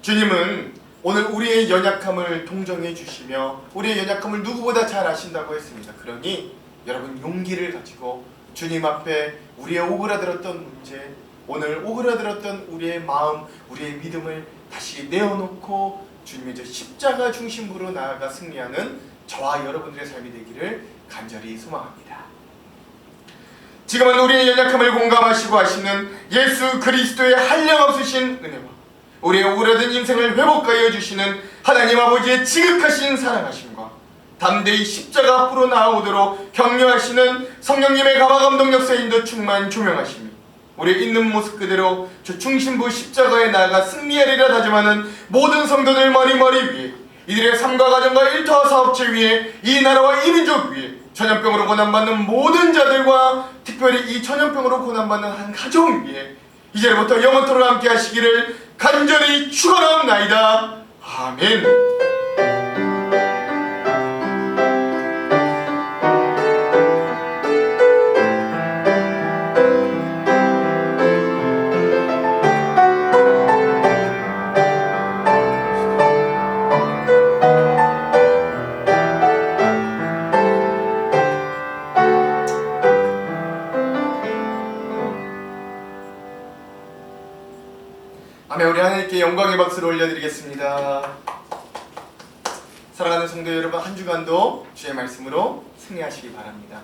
주님은 오늘 우리의 연약함을 동정해 주시며 우리의 연약함을 누구보다 잘 아신다고 했습니다. 그러니 여러분 용기를 가지고 주님 앞에 우리의 오그라들었던 문제, 오늘 오그라들었던 우리의 마음, 우리의 믿음을 다시 내어놓고 주님의 저 십자가 중심으로 나아가 승리하는 저와 여러분들의 삶이 되기를 간절히 소망합니다. 지금은 우리의 연약함을 공감하시고 하시는 예수 그리스도의 한량없으신 은혜와 우리의 오그라든 인생을 회복하여 주시는 하나님 아버지의 지극하신 사랑하심과 담대히 십자가 앞으로 나아오도록 격려하시는 성령님의 가마감동 역사인도 충만 조명하심이 우리 있는 모습 그대로 저 중심부 십자가에 나아가 승리하리라 다짐하는 모든 성도들 머리머리 위에 이들의 삶과 가정과 일터와 사업체 위에 이 나라와 이 민족 위에 전염병으로 고난받는 모든 자들과 특별히 이 전염병으로 고난받는 한 가정 위에 이제부터 영원토록 함께 하시기를 간절히 축원하옵나이다. 아멘. 아멘. 우리 하나님께 영광의 박수를 올려드리겠습니다. 사랑하는 성도 여러분, 한 주간도 주의 말씀으로 승리하시기 바랍니다.